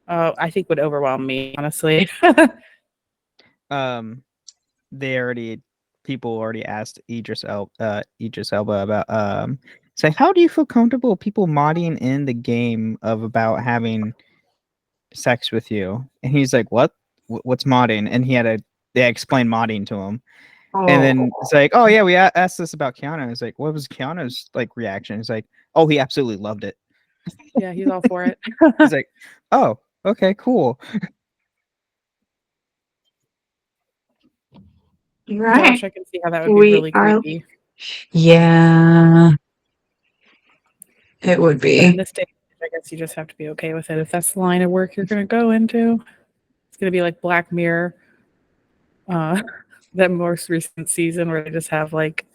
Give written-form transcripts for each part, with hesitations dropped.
I think would overwhelm me, honestly. Um, people already asked Idris Elba about say how do you feel comfortable people modding in the game of about having sex with you? And he's like, what? What's modding? And they explained modding to him. And Oh, then it's like, oh yeah, we asked this about Keanu. It's like, what was Keanu's like reaction? It's like, oh, he absolutely loved it. Yeah, he's all for it. He's like, oh, okay, cool. right. Gosh, I can see how that would be We really are. creepy. Yeah, it would But in be. this day, I guess you just have to be okay with it. If that's the line of work you're going to go into, it's going to be like Black Mirror, that most recent season where they just have like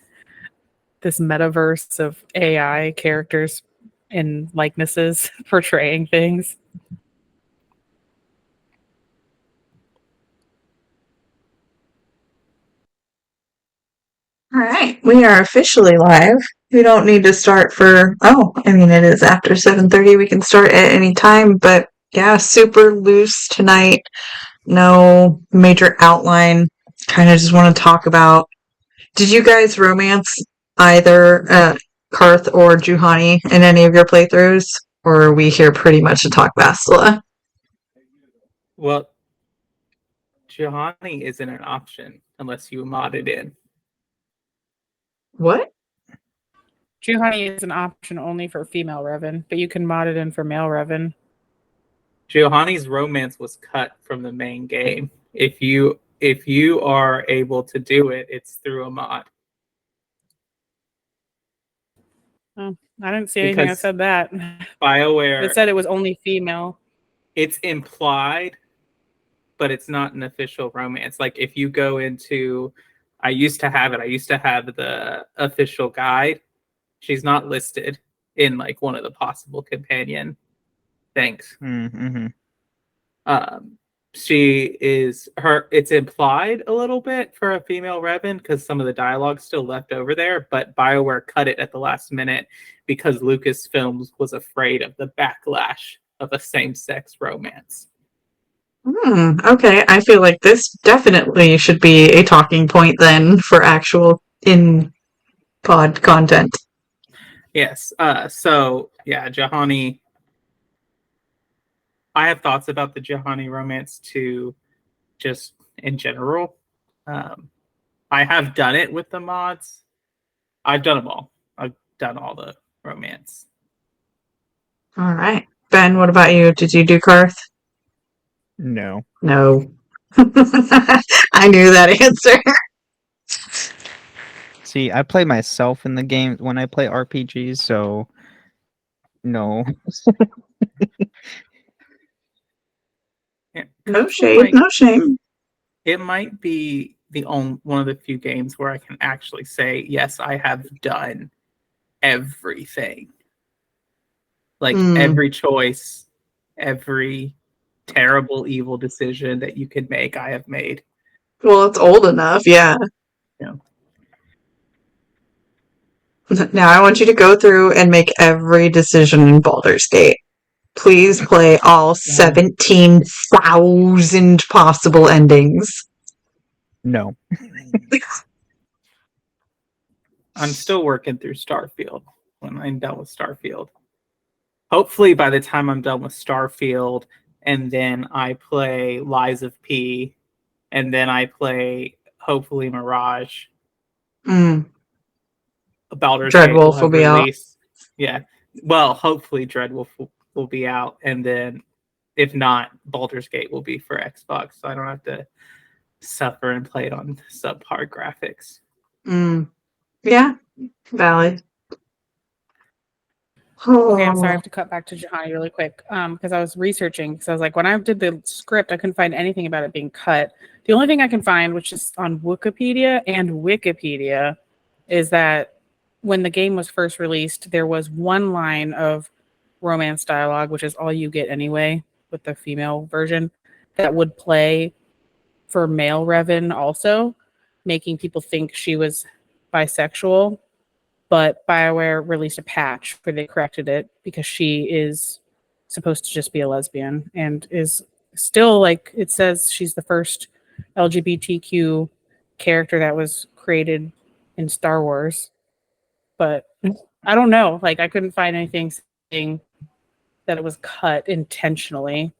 this metaverse of AI characters and likenesses portraying things. All right, we are officially live. We don't need to start for. Oh, I mean, it is after 7:30. We can start at any time, but yeah, super loose tonight. No major outline. Kind of just want to talk about. Did you guys romance either Karth or Juhani in any of your playthroughs, or are we here pretty much to talk Bastila? Well, Juhani isn't an option unless you mod it in. What? Juhani is an option only for female Revan, but you can mod it in for male Revan. Juhani's romance was cut from the main game. If you are able to do it, it's through a mod. Oh, I didn't see anything that said that. BioWare. It said it was only female. It's implied, but it's not an official romance. Like if you go into, I used to have the official guide. She's not listed in like one of the possible companion things. Mm-hmm. It's implied a little bit for a female Revan because some of the dialogue's still left over there, but BioWare cut it at the last minute because Lucasfilms was afraid of the backlash of a same-sex romance. Okay, I feel like this definitely should be a talking point then for actual in-pod content. Yes. So yeah, Juhani. I have thoughts about the Juhani romance too, just in general. I have done it with the mods. I've done them all. I've done all the romance. All right. Ben, what about you? Did you do Karth? No. No. I knew that answer. See, I play myself in the game when I play RPGs, so no. Yeah, No shade, no shame. It might be one of the few games where I can actually say, yes, I have done everything. Like every choice, every terrible, evil decision that you could make, I have made. Well, it's old enough, yeah. Yeah. Now I want you to go through and make every decision in Baldur's Gate. Please play all 17,000 possible endings. No. I'm still working through Starfield when I'm done with Starfield. Hopefully by the time I'm done with Starfield and then I play Lies of P and then I play hopefully Mirage. Baldur's Dreadwolf will be out. Yeah. Well, hopefully Dreadwolf will be out, and then if not, Baldur's Gate will be for Xbox, so I don't have to suffer and play it on subpar graphics. Yeah, valid. Okay, I'm sorry, I have to cut back to Juhani really quick because I was researching. Because I was like, when I did the script, I couldn't find anything about it being cut. The only thing I can find, which is on Wikipedia and Wikipedia, is that when the game was first released, there was one line of romance dialogue, which is all you get anyway with the female version, that would play for male Revan also, making people think she was bisexual. But BioWare released a patch where they corrected it because she is supposed to just be a lesbian and is still like it says she's the first LGBTQ character that was created in Star Wars. But I don't know. Like I couldn't find anything saying that it was cut intentionally.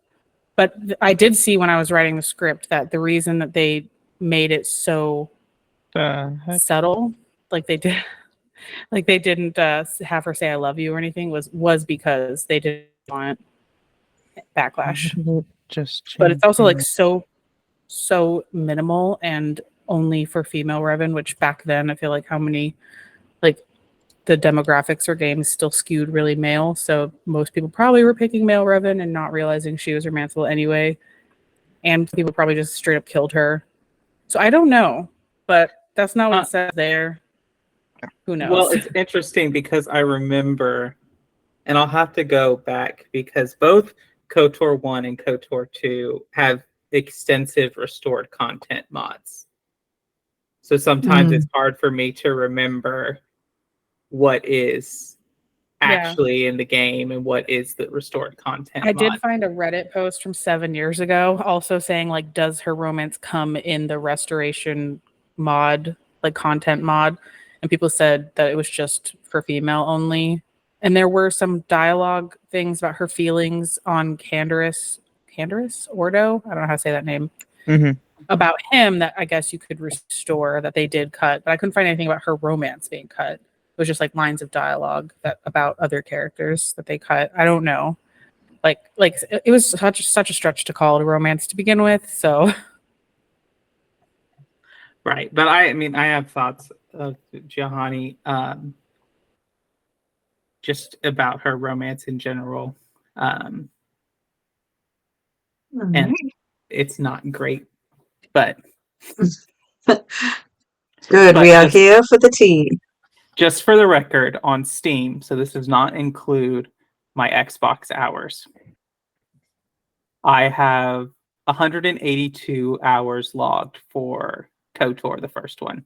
But I did see when I was writing the script that the reason that they made it so subtle, like they did, like they didn't have her say "I love you" or anything, was because they didn't want backlash. But it's also like so minimal and only for female Revan, which back then I feel like how many like the demographics or games still skewed really male, so most people probably were picking male Revan and not realizing she was romanceable anyway, and people probably just straight up killed her. So I don't know, but that's not what it says there. Who knows? Well, it's interesting because I remember, and I'll have to go back because both KOTOR 1 and KOTOR 2 have extensive restored content mods. So sometimes it's hard for me to remember what is actually in the game and what is the restored content. I did find a Reddit post from 7 years ago also saying like, does her romance come in the restoration mod, like content mod? And people said that it was just for female only. And there were some dialogue things about her feelings on Candaris Ordo. I don't know how to say that name. About him that I guess you could restore that they did cut, but I couldn't find anything about her romance being cut. It was just like lines of dialogue that about other characters that they cut. I don't know. Like it was such a stretch to call it a romance to begin with. So right, but I mean I have thoughts of Juhani just about her romance in general, and it's not great, but good. We are here for the tea. Just for the record, on Steam, so this does not include my Xbox hours, I have 182 hours logged for KOTOR, the first one.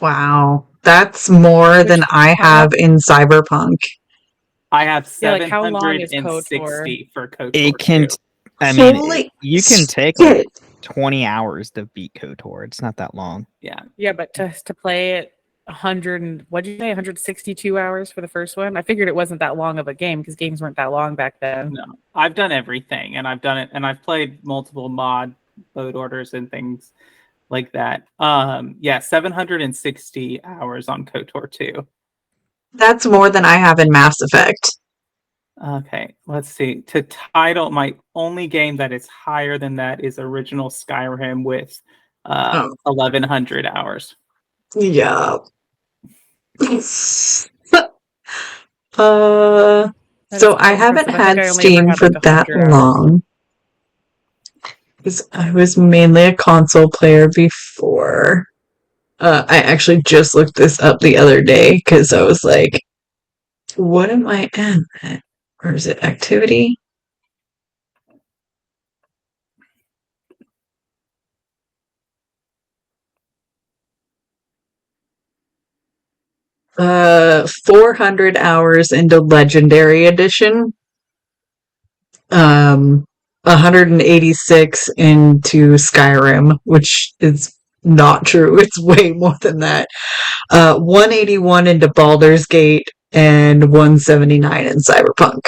Wow. That's more than I have in Cyberpunk. I have like how long is 760 for KOTOR. It can, 2. I mean, you can take like 20 hours to beat KOTOR. It's not that long. Yeah, but to play it 100 and what'd you say 162 hours for the first one? I figured it wasn't that long of a game because games weren't that long back then. No, I've done everything, and I've done it, and I've played multiple mod load orders and things like that. 760 hours on KOTOR 2. That's more than I have in Mass Effect. Okay, let's see. To title, my only game that is higher than that is original Skyrim with 1,100 hours. Yeah. So I haven't had Steam for that long. Because I was mainly a console player before. I actually just looked this up the other day because I was like, what am I in? Or is it activity? Uh, 400 hours into Legendary Edition. 186 into Skyrim, which is not true. It's way more than that. 181 into Baldur's Gate and 179 in Cyberpunk.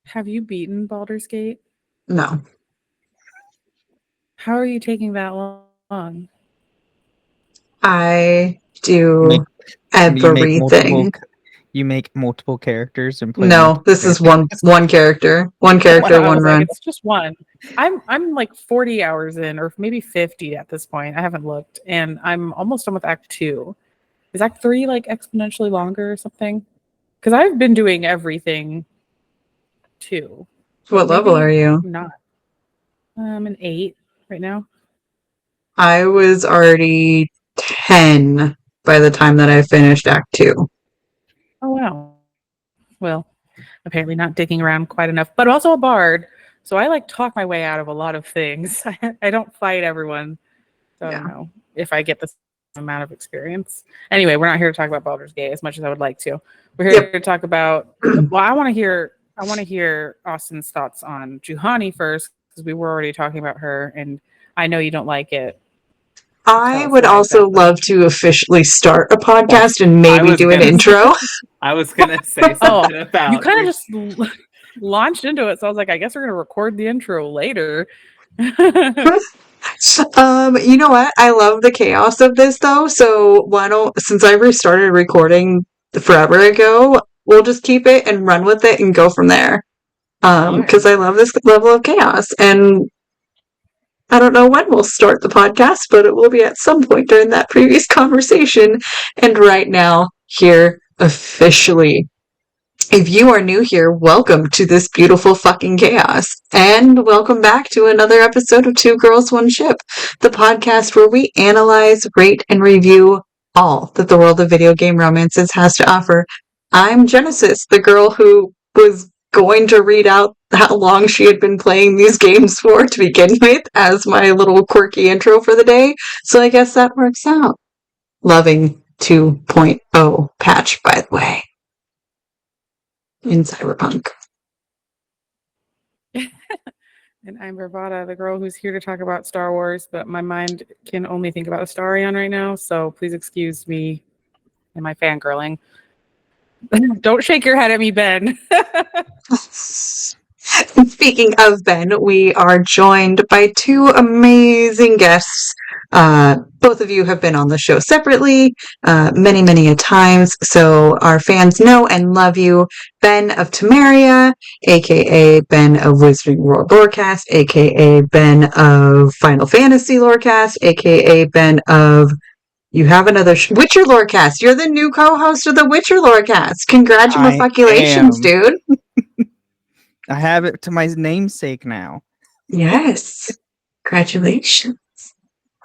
Have you beaten Baldur's Gate? No. How are you taking that long? I do everything. You make multiple characters and play. No, this is one character. One character, one run. Like, it's just one. I'm like 40 hours in, or maybe 50 at this point. I haven't looked, and I'm almost done with Act 2. Is Act 3 like exponentially longer or something? Because I've been doing everything too. What level are you? Not. I'm an 8 right now. I was already 10 by the time that I finished Act 2. Oh, wow. Well, apparently not digging around quite enough, but also a bard. So I like talk my way out of a lot of things. I don't fight everyone. So I don't know if I get this amount of experience. Anyway, we're not here to talk about Baldur's Gate as much as I would like to. We're here to talk about. Well, I want to hear Austin's thoughts on Juhani first, because we were already talking about her, and I know you don't like it. I would also love to officially start a podcast and maybe do an intro. I was gonna say something about. You kind of just launched into it, so I was like, I guess we're gonna record the intro later. You know what? I love the chaos of this though. So why don't, since I restarted recording forever ago, we'll just keep it and run with it and go from there. Because I love this level of chaos, and I don't know when we'll start the podcast, but it will be at some point during that previous conversation. And right now, here officially. If you are new here, welcome to this beautiful fucking chaos. And welcome back to another episode of Two Girls, One Ship, the podcast where we analyze, rate, and review all that the world of video game romances has to offer. I'm Genesis, the girl who was going to read out how long she had been playing these games for to begin with as my little quirky intro for the day. So I guess that works out. Loving 2.0 patch, by the way. In Cyberpunk. And I'm Bravada, the girl who's here to talk about Star Wars, but my mind can only think about Astarion right now, so please excuse me and my fangirling. Don't shake your head at me, Ben. Speaking of Ben, we are joined by two amazing guests. Both of you have been on the show separately many, many a times, so our fans know and love you. Ben of Temeria, aka Ben of Wizarding World Lorecast, aka Ben of Final Fantasy Lorecast, aka Ben of... You have another Witcher Lorecast. You're the new co-host of the Witcher Lorecast. Congratulations, dude. I have it to my namesake now. Yes. Congratulations.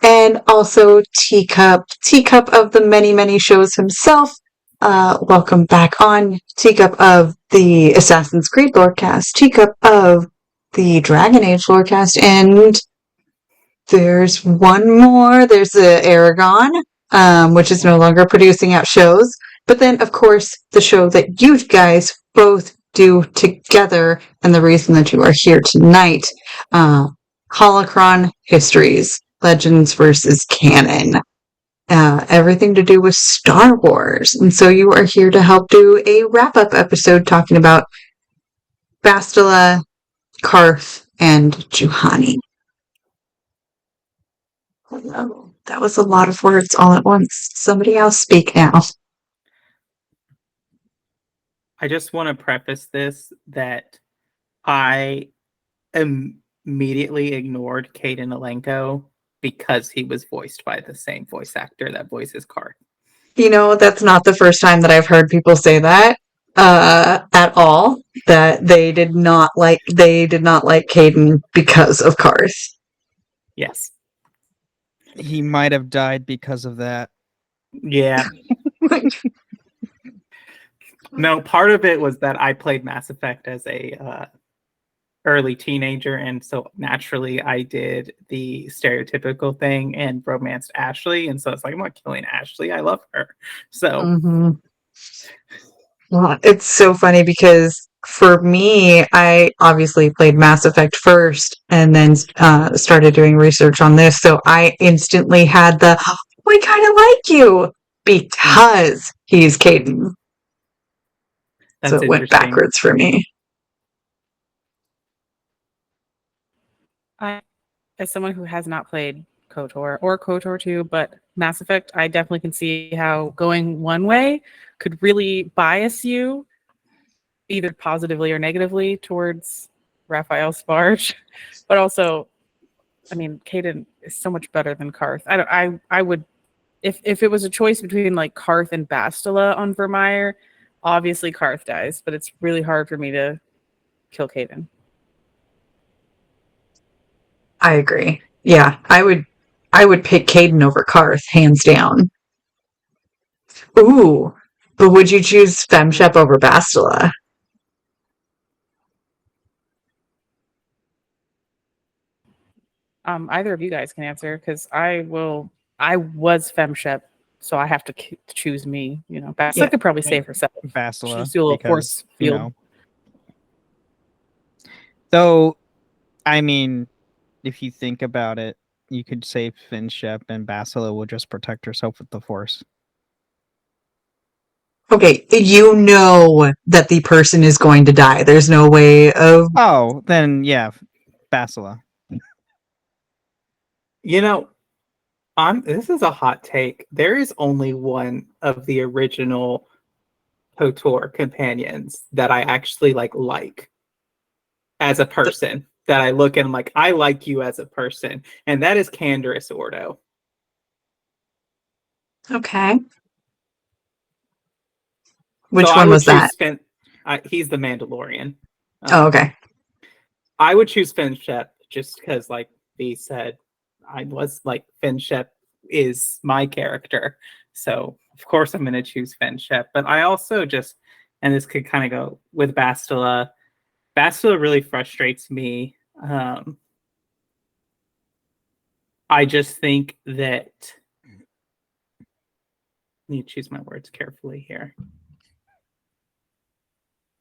And also Teacup of the many, many shows himself. Welcome back on. Teacup of the Assassin's Creed Lorecast. Teacup of the Dragon Age Lorecast. And there's one more. There's the Aragon, which is no longer producing out shows. But then, of course, the show that you guys both do together, and the reason that you are here tonight, Holocron Histories, Legends versus Canon. Everything to do with Star Wars. And so you are here to help do a wrap-up episode talking about Bastila, Karth, and Juhani. Hello. That was a lot of words all at once. Somebody else speak now. I just want to preface this that I immediately ignored Caden Alenko because he was voiced by the same voice actor that voices Karth. You know, that's not the first time that I've heard people say that at all. That they did not like Caden because of Karth. Yes. He might have died because of that. Yeah. No, part of it was that I played Mass Effect as a early teenager, and so naturally I did the stereotypical thing and romanced Ashley, and so it's like, I'm not killing Ashley, I love her. So Well, it's so funny because for me, I obviously played Mass Effect first and then started doing research on this, so I instantly had the, we kind of like you because he's Caden. So it went backwards for me. As someone who has not played KOTOR or KOTOR 2, but Mass Effect, I definitely can see how going one way could really bias you either positively or negatively towards Raphael Sparge. But also, I mean, Caden is so much better than Karth. I would, if it was a choice between like Karth and Bastila on Vermeer, obviously Karth dies, but it's really hard for me to kill Caden. I agree. Yeah, I would pick Caden over Karth, hands down. Ooh, but would you choose Femshep over Bastila? Either of you guys can answer, because I will I was femshep, so I have to choose me. You know, Bastila Yeah. could probably save herself. She Bastila, just do a little force field. So, I mean, if you think about it, you could save Finshep and Bastila will just protect herself with the Force. Okay, you know that the person is going to die. There's no way of. Oh, then yeah, Bastila. You know, this is a hot take. There is only one of the original KOTOR companions that I actually like as a person. That I look and I'm like, I like you as a person, and that is Canderous Ordo. Okay. So Which I one would was that? choose he's the Mandalorian. Oh, okay. I would choose Finshep just because, like B said, I was like Finshep is my character, so of course I'm going to choose Finshep. But I also just, and this could kind of go with Bastila. Bastila really frustrates me. I just think that I need to choose my words carefully here.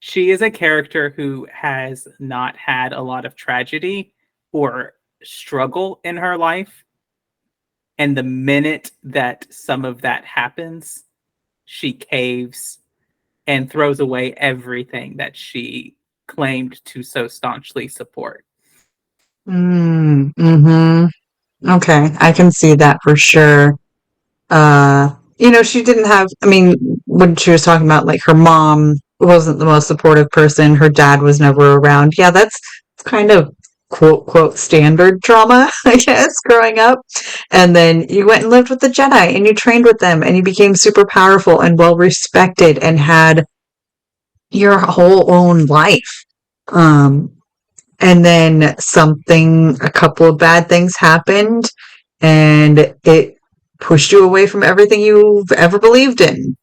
She is a character who has not had a lot of tragedy or struggle in her life. And the minute that some of that happens, she caves and throws away everything that she claimed to so staunchly support. Mm-hmm. Okay, I can see that for sure. She didn't have, I mean, when she was talking about like her mom wasn't the most supportive person, her dad was never around. Yeah, that's kind of quote, quote, standard trauma, I guess, growing up. And then you went and lived with the Jedi and you trained with them and you became super powerful and well respected and had your whole own life. And then a couple of bad things happened and it pushed you away from everything you've ever believed in.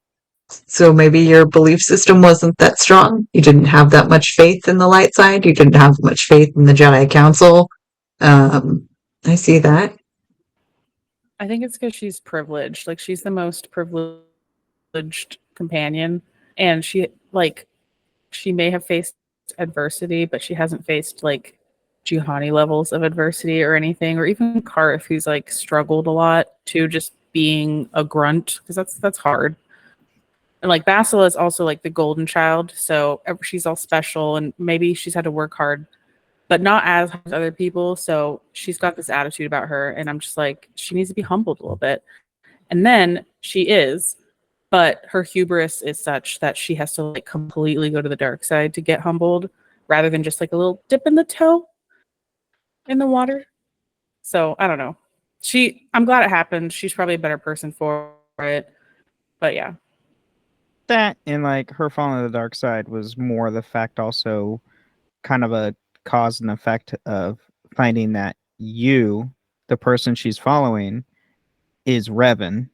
So maybe your belief system wasn't that strong. You didn't have that much faith in the light side. You didn't have much faith in the Jedi Council. I see that. I think it's because she's privileged. Like she's the most privileged companion, and she may have faced adversity, but she hasn't faced like Juhani levels of adversity or anything, or even Karth, who's like struggled a lot to just being a grunt, because that's hard. And like Bastila is also like the golden child, so she's all special, and maybe she's had to work hard, but not as hard as other people. So she's got this attitude about her, and I'm just like, she needs to be humbled a little bit. And then she is, but her hubris is such that she has to like completely go to the dark side to get humbled, rather than just like a little dip in the toe in the water. So I don't know. I'm glad it happened. She's probably a better person for it. But yeah. That and like her falling to the dark side was more the fact also kind of a cause and effect of finding that the person she's following, is Revan,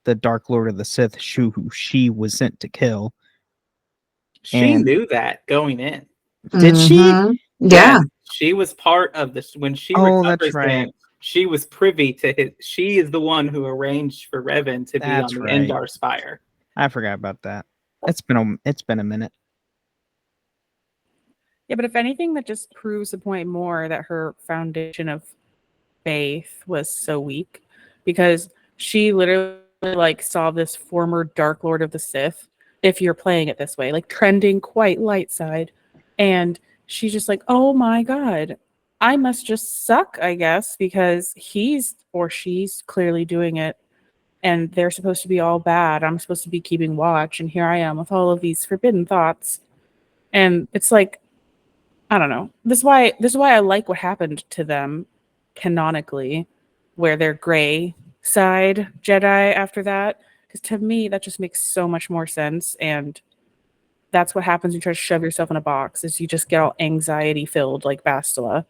the Dark Lord of the Sith, who she was sent to kill. She And knew that going in. Did she? Yeah. Yes, she was part of this when she recovers. That's right. Him, she was privy to his. She is the one who arranged for Revan to be on the Endar Spire. I forgot about that. It's been a minute. Yeah, but if anything, that just proves the point more that her foundation of faith was so weak, because she literally like saw this former Dark Lord of the Sith, if you're playing it this way, like trending quite light side, and she's just like, oh my god, I must just suck, I guess, because he's or she's clearly doing it, and they're supposed to be all bad. I'm supposed to be keeping watch, and here I am with all of these forbidden thoughts. And it's like, I don't know. This is why I like what happened to them canonically, where they're gray side Jedi after that. Because to me, that just makes so much more sense. And that's what happens when you try to shove yourself in a box, is you just get all anxiety filled like Bastila.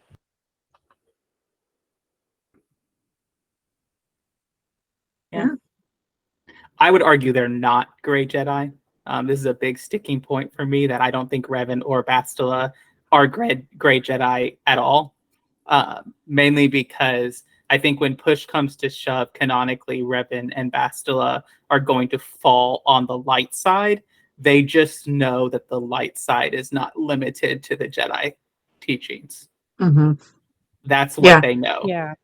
Yeah. I would argue they're not gray Jedi. This is a big sticking point for me, that I don't think Revan or Bastila are gray Jedi at all. Mainly because I think when push comes to shove, canonically, Revan and Bastila are going to fall on the light side. They just know that the light side is not limited to the Jedi teachings. Mm-hmm. That's what Yeah. they know. Yeah.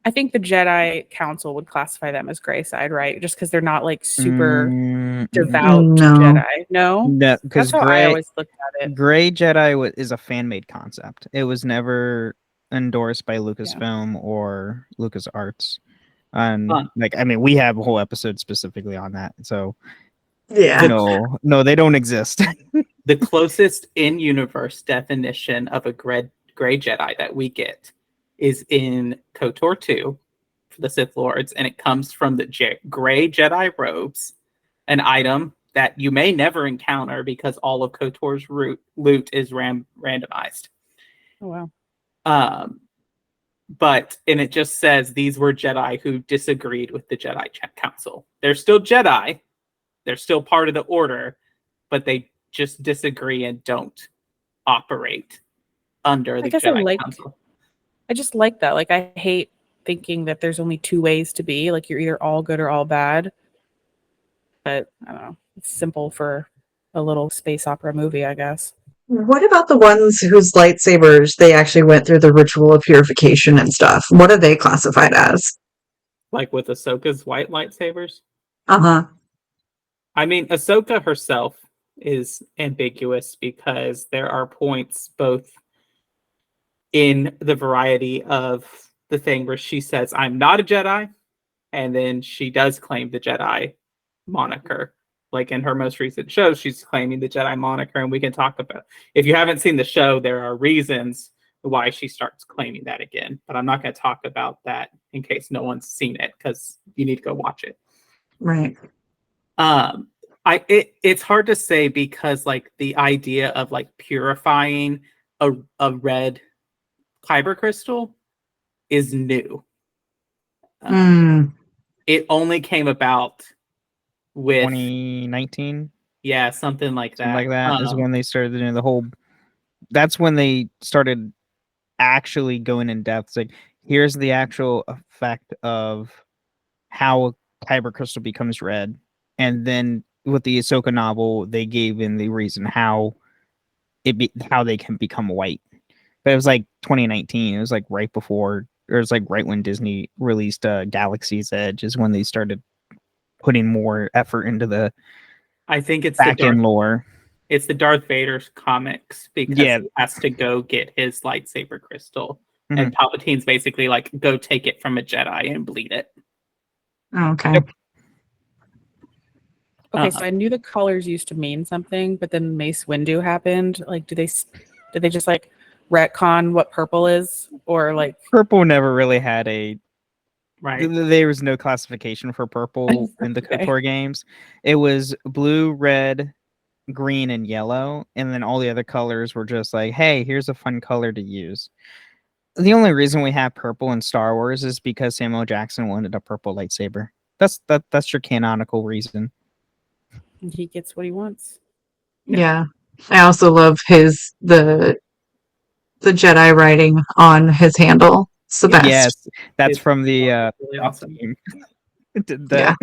I think the Jedi Council would classify them as gray side, right? Just because they're not like super devout No. Jedi. No? No, because That's how I always looked at it. Gray Jedi is a fan-made concept. It was never endorsed by Lucasfilm or LucasArts. Like, I mean, we have a whole episode specifically on that. So, Yeah. no, they don't exist. The closest in-universe definition of a gray Jedi that we get is in KOTOR 2 for the Sith Lords, and it comes from the gray Jedi robes, an item that you may never encounter because all of KOTOR's loot is randomized. Oh, wow. And it just says these were Jedi who disagreed with the Jedi Council. They're still Jedi. They're still part of the Order, but they just disagree and don't operate under the Jedi Council. I just like that. Like, I hate thinking that there's only two ways to be. Like, you're either all good or all bad. But, I don't know. It's simple for a little space opera movie, I guess. What about the ones whose lightsabers they actually went through the ritual of purification and stuff? What are they classified as? Like with Ahsoka's white lightsabers? Uh-huh. I mean, Ahsoka herself is ambiguous because there are points both in the variety of the thing where she says, I'm not a Jedi, and then she does claim the Jedi moniker. Like in her most recent show, she's claiming the Jedi moniker, and we can talk about, if you haven't seen the show, there are reasons why she starts claiming that again, but I'm not going to talk about that in case no one's seen it, because you need to go watch it. Right. It's hard to say because like the idea of like purifying a red kyber crystal is new. It only came about with 2019. Yeah, something like that. Something like that is when they started doing the whole. That's when they started actually going in depth. It's like, here's the actual effect of how a kyber crystal becomes red, and then with the Ahsoka novel, they gave in the reason how how they can become white. But it was like 2019. It was like right before, or it was like right when Disney released Galaxy's Edge is when they started putting more effort into the. I think it's back end lore. It's the Darth Vader's comics because he has to go get his lightsaber crystal, and Palpatine's basically like, go take it from a Jedi and bleed it. Okay. Yep. Okay, so I knew the colors used to mean something, but then Mace Windu happened. Like, did they just like retcon what purple is, or like purple never really had a right? There was no classification for purple in the KOTOR games. It was blue, red, green, and yellow, and then all the other colors were just like, hey, here's a fun color to use. The only reason we have purple in Star Wars is because Samuel Jackson wanted a purple lightsaber. That's your canonical reason. He gets what he wants. Yeah. I also love the Jedi writing on his handle. It's the best. Yes, that's from the really awesome. Team. Did that.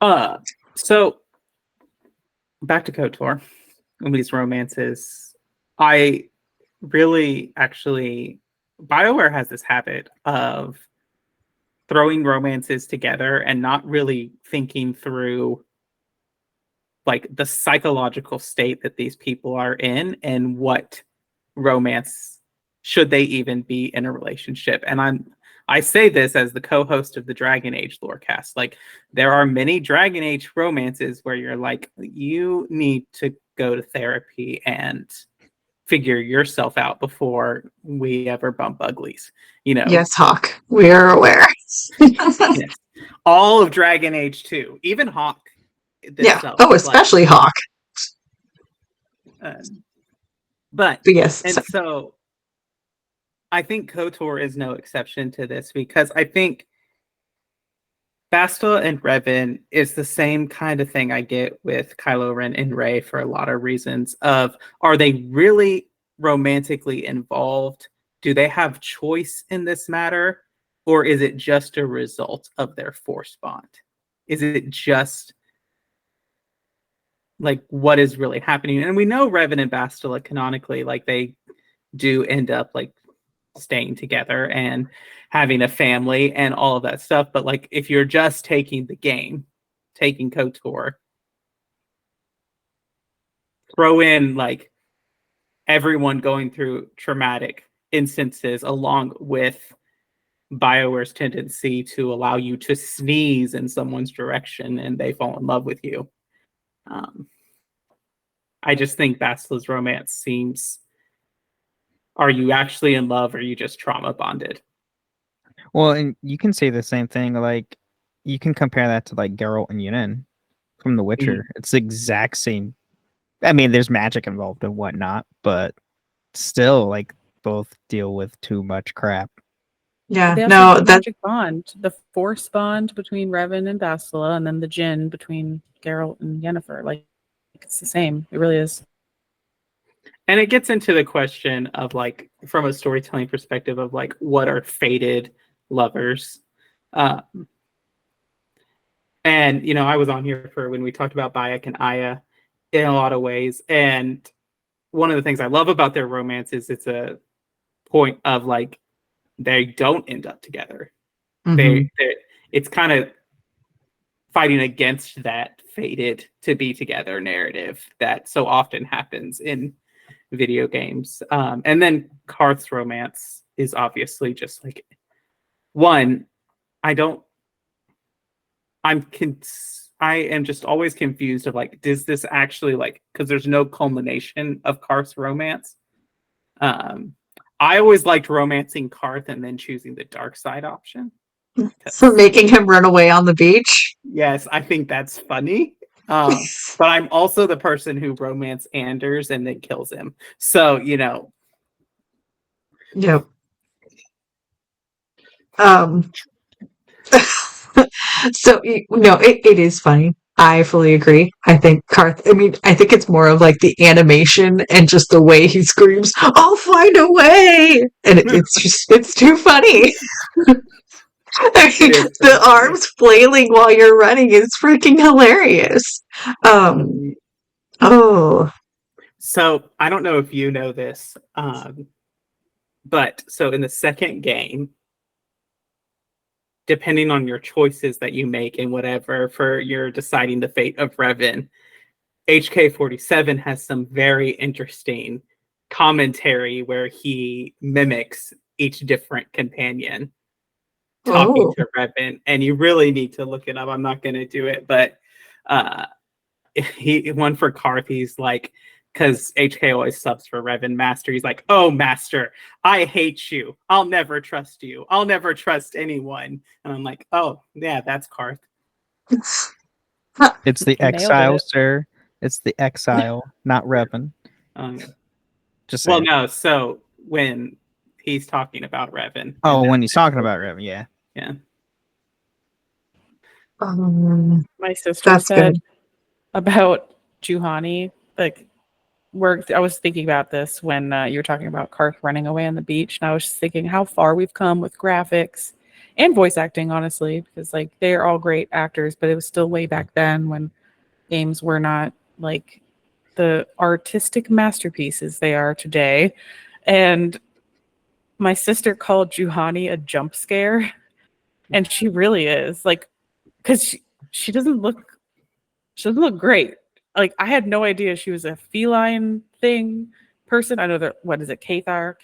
Yeah. So back to KOTOR and these romances. I really actually BioWare has this habit of throwing romances together and not really thinking through like the psychological state that these people are in and what romance should they even be in a relationship. And I say this as the co-host of the Dragon Age Lorecast. Like, there are many Dragon Age romances where you're like, you need to go to therapy and figure yourself out before we ever bump uglies. You know? Yes, Hawk. We are aware. Yes. All of Dragon Age 2, even Hawk. Yeah. Oh, especially Hawk. But yes. And so I think KOTOR is no exception to this, because I think Bastila and Revan is the same kind of thing I get with Kylo Ren and Rey for a lot of reasons of, are they really romantically involved? Do they have choice in this matter? or is it just a result of their force bond? Is it just like what is really happening? And we know Revan and Bastila canonically, like they do end up like staying together and having a family and all of that stuff. But like if you're just taking the game, taking KOTOR, throw in like everyone going through traumatic instances along with BioWare's tendency to allow you to sneeze in someone's direction and they fall in love with you. I just think Bastila's romance seems, are you actually in love or are you just trauma bonded? Well, and you can say the same thing. Like, you can compare that to like Geralt and Yennefer from The Witcher. It's the exact same. I mean, there's magic involved and whatnot, but still, like, both deal with too much crap. Yeah, They also no, have the that magic bond, the force bond between Revan and Bastila, and then the Jinn between Geralt and Yennefer. Like, it's the same. It really is. And it gets into the question of like, from a storytelling perspective of like, what are fated lovers? And, you know, I was on here for when we talked about Bayek and Aya in a lot of ways. And one of the things I love about their romance is it's a point of like, they don't end up together. It's kind of fighting against that fated to be together narrative that so often happens in video games. And then Karth's romance is obviously just like, one, I am just always confused of like, does this actually like, because there's no culmination of Karth's romance. I always liked romancing Karth and then choosing the dark side option. so making him run away on the beach. Yes, I think that's funny. But I'm also the person who romance Anders and then kills him. So, you know. Yep. So no, it is funny. I fully agree. I think Karth, I think it's more of like the animation and just the way he screams, "I'll find a way!" And it's too funny. The arms flailing while you're running is freaking hilarious. Oh. So I don't know if you know this, but so in the second game, depending on your choices that you make and whatever for your deciding the fate of Revan, HK47 has some very interesting commentary where he mimics each different companion talking to Revan, and you really need to look it up. I'm not going to do it, but one for Karth, he's like, because HK always subs for Revan Master. He's like, "Oh, Master, I hate you. I'll never trust you. I'll never trust anyone." And I'm like, "Oh, yeah, that's Karth." It's the exile, sir. It's the exile, not Revan. Just well, no. So when he's talking about Revan. Oh, when he's talking about Revan, yeah. Yeah. My sister said about Juhani, like, I was thinking about this when you were talking about Karth running away on the beach, and I was just thinking how far we've come with graphics and voice acting, honestly, because like they're all great actors, but it was still way back then when games were not like the artistic masterpieces they are today. And my sister called Juhani a jump scare, and she really is, like, because she doesn't look great. Like, I had no idea she was a feline person. I know that, what is it, Cathar?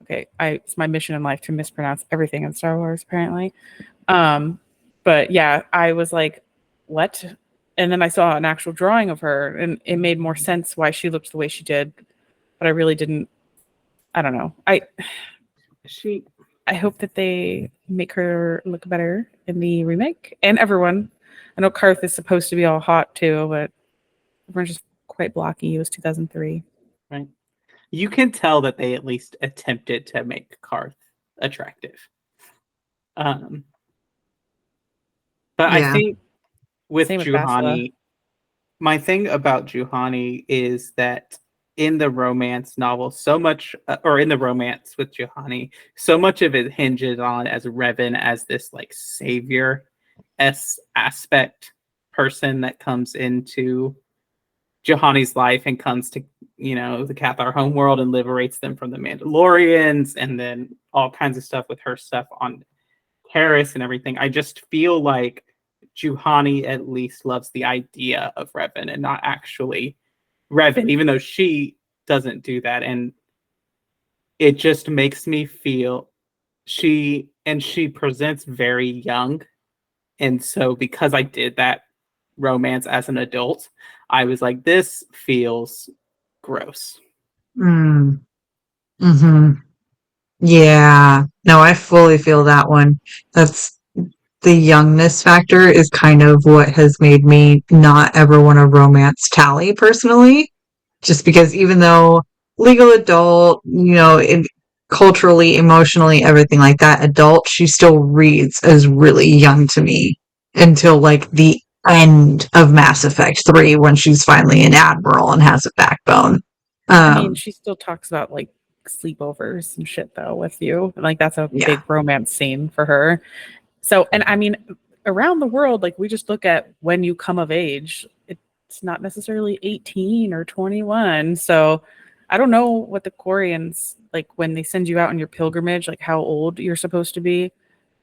Okay, it's my mission in life to mispronounce everything in Star Wars, apparently. But yeah, I was like, what? And then I saw an actual drawing of her, and it made more sense why she looked the way she did. But I really didn't. I don't know. I hope that they make her look better in the remake. And everyone, I know Karth is supposed to be all hot too, but everyone's just quite blocky. It was 2003. Right. You can tell that they at least attempted to make Karth attractive. But yeah. I think with Juhani, my thing about Juhani is that in the romance novel, so much, or in the romance with Juhani, so much of it hinges on as Revan as this like savior aspect person that comes into Juhani's life and comes to, you know, the Cathar homeworld and liberates them from the Mandalorians, and then all kinds of stuff with her stuff on Harris and everything. I just feel like Juhani at least loves the idea of Revan and not actually Revan, even though she doesn't do that. And it just makes me feel she presents very young. And so because I did that romance as an adult, I was like, this feels gross. Mm-hmm. Yeah. No, I fully feel that one. That's the youngness factor is kind of what has made me not ever want to romance Tally personally. Just because even though legal adult, culturally, emotionally, everything like that, adult, she still reads as really young to me until like the end of Mass Effect 3 when she's finally an admiral and has a backbone. I mean, she still talks about like sleepovers and shit though with you. Like that's a Yeah. big romance scene for her. So, and I mean, around the world, like we just look at when you come of age, it's not necessarily 18 or 21. So I don't know what the Quarians, like when they send you out on your pilgrimage, like how old you're supposed to be.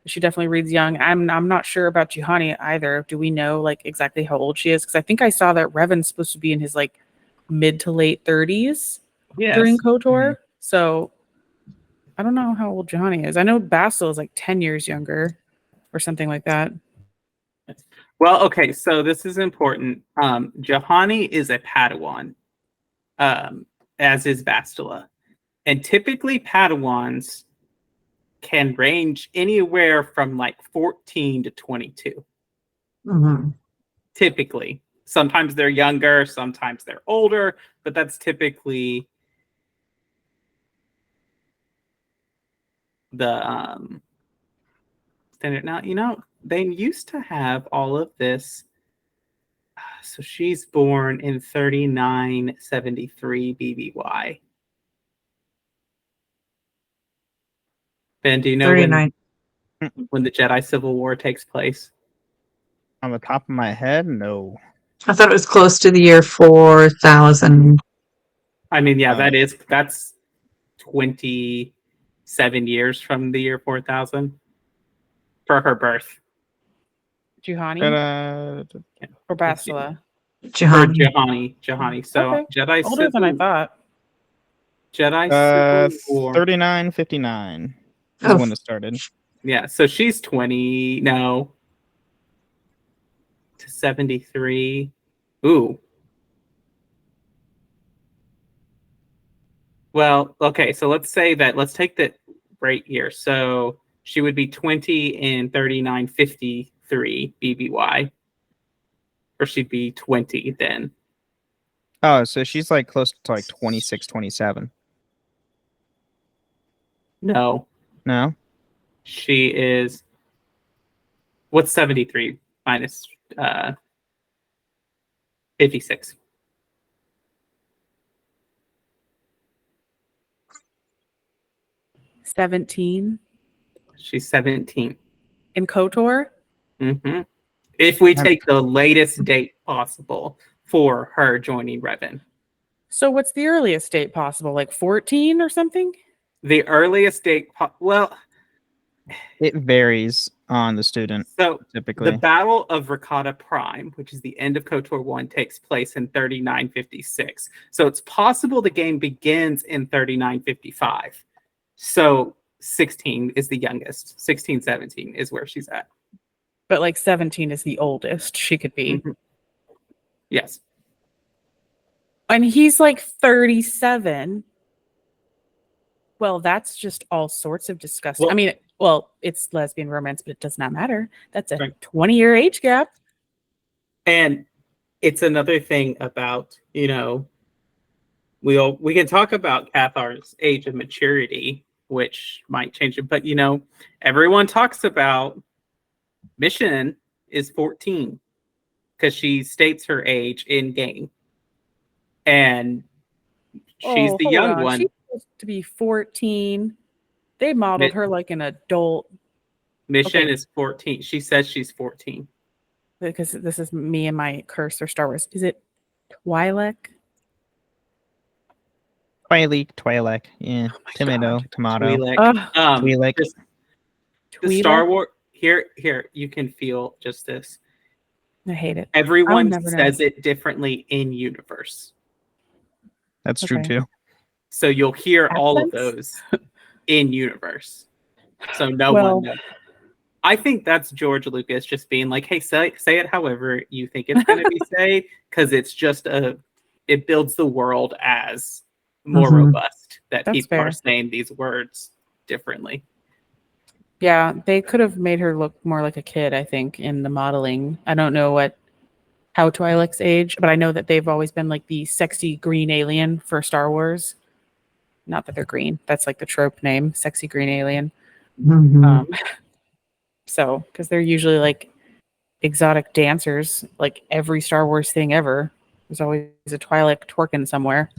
She definitely reads young. I'm not sure about Juhani either. Do we know like exactly how old she is? Because I think I saw that Revan's supposed to be in his like mid to late 30s during KOTOR. Mm-hmm. So I don't know how old Juhani is. I know Basil is like 10 years younger or something like that. Well, okay, so this is important. Juhani is a Padawan, as is Bastila. And typically Padawans can range anywhere from like 14 to 22. Mm-hmm. Typically. Sometimes they're younger, sometimes they're older, but that's typically the standard. Now, you know, they used to have all of this. So she's born in 3973 BBY. Ben, do you know 39. when the Jedi Civil War takes place? On the top of my head, no. I thought it was close to the year 4000. I mean, yeah, that's 27 years from the year 4000 for her birth. Juhani or Let's see. Bastila? For Juhani. Juhani. So Okay. Jedi Older than I thought. Jedi Civil War. 3959 is Oh. when it started. Yeah, so she's 20 no to 73. Ooh. Well, okay, so let's take the right year. So she would be 20 in 3953 BBY. Or she'd be 20 then. Oh, so she's like close to like 26, 27. No. No? She is what's 73 minus 56? $17 She's 17. in KOTOR. Mm-hmm. If we take the latest date possible for her joining Revan. So what's the earliest date possible? Like 14 or something? The earliest date, well, It varies on the student, so typically. the Battle of Rakata Prime, which is the end of KOTOR 1, takes place in 3956. So it's possible the game begins in 3955. So 16 is the youngest. 16, 17 is where she's at. But like 17 is the oldest she could be. Mm-hmm. Yes. And he's like 37. Well, that's just all sorts of disgusting. Well, I mean, well, it's lesbian romance, but it does not matter. That's a right. 20-year age gap. And it's another thing about, you know, we can talk about Cathar's age of maturity, which might change it, but you know, everyone talks about Mission is 14 because she states her age in game. And She's the hold young on. one. She's supposed to be 14. They modeled her like an adult Mission Okay. is 14. She says she's 14. because this is me and my curse or Star Wars. Is it Twi'lek? Twi'lek. Yeah. Oh my Tomato. God. Tomato. Twi'lek. Ugh, Twi'lek. The Star Twi'lek? Wars here you can feel just this. I hate it. I'll Everyone never know. says it differently in universe. That's true Okay. too. So you'll hear all of Accents? those in universe. So no Well- one knows. I think that's George Lucas just being like, hey, say it however you think it's going to be said, because it's just it builds the world as more robust that That's people are fair. saying these words differently. Yeah, they could have made her look more like a kid, I think, in the modeling. I don't know how Twi'lek's age, but I know that they've always been like the sexy green alien for Star Wars. Not that they're green. That's like the trope name, sexy green alien. So, because they're usually like exotic dancers, like every Star Wars thing ever. There's always a Twi'lek twerking somewhere.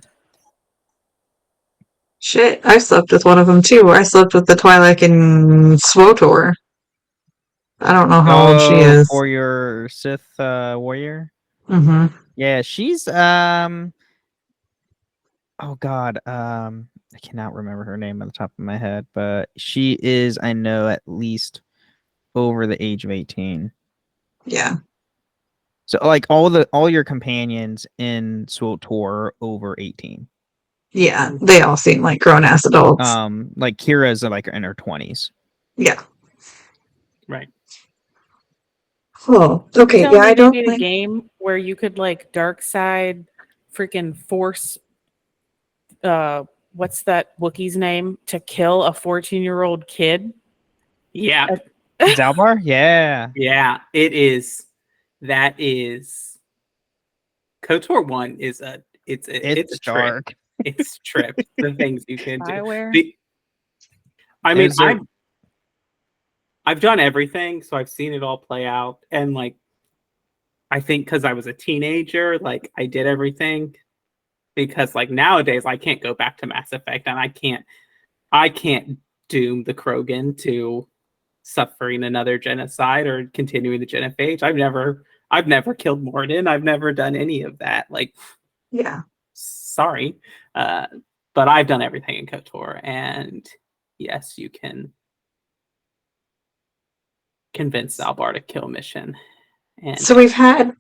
Shit, I slept with one of them too. I slept with the Twi'lek in SWOTOR. I don't know how old she is. For your Sith warrior. Mm-hmm. Yeah, she's oh god, I cannot remember her name on the top of my head, but she is, I know, at least over the age of 18. Yeah. So like all your companions in SWTOR are over 18. Yeah, they all seem like grown ass adults. Like Kira's like in her 20s. Yeah. Right. Oh, okay. Tell Yeah, me I they don't made a think. game where you could like dark side freaking force what's that Wookiee's name to kill a 14-year-old kid? Yeah. Zalbar? Yeah. Yeah, it is. That is KOTOR 1 is it's a dark. Trip. It's a trip. The things you can do. Spyware? I mean, Is there- I've done everything, so I've seen it all play out, and like I think because I was a teenager, like I did everything. Because like nowadays I can't go back to Mass Effect, and I can't doom the Krogan to suffering another genocide or continuing the genophage. I've never killed Morden. I've never done any of that. Like, Yeah. sorry, but I've done everything in KOTOR, and yes, you can convince Zalbar to kill Mission. And So we've had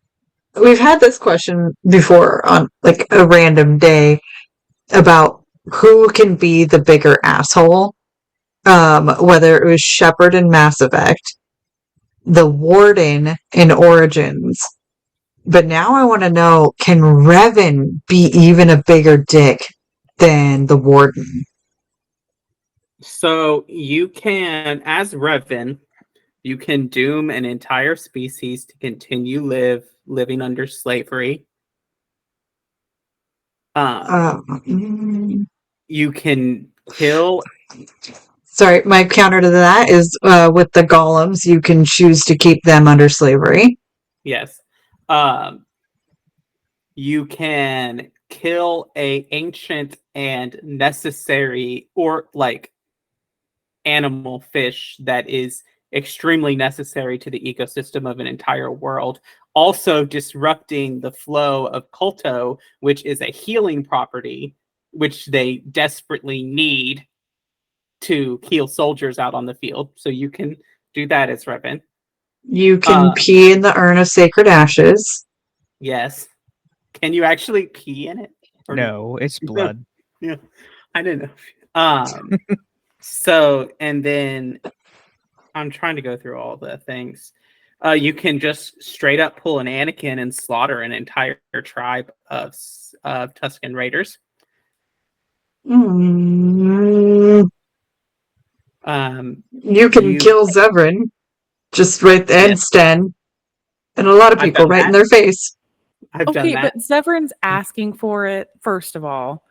this question before on like a random day about who can be the bigger asshole. Whether it was Shepard in Mass Effect, the Warden in Origins. But now I want to know, can Revan be even a bigger dick than the Warden? so you can, as Revan, you can doom an entire species to continue living under slavery. You can kill. Sorry, my counter to that is with the golems, you can choose to keep them under slavery. Yes. You can kill a ancient and necessary or like animal fish that is extremely necessary to the ecosystem of an entire world, also disrupting the flow of Kolto, which is a healing property which they desperately need to heal soldiers out on the field. So you can do that as Revan. You can pee in the urn of sacred ashes. Yes. Can you actually pee in it? Or No, it's blood. Yeah, I didn't know. So, and then I'm trying to go through all the things. You can just straight up pull an Anakin and slaughter an entire tribe of Tusken Raiders. You can You- kill Zevran just right there, and Yes. Sten, and a lot of I've people done right in that. their face. I've done Okay, that. but Zevran's asking for it, first of all.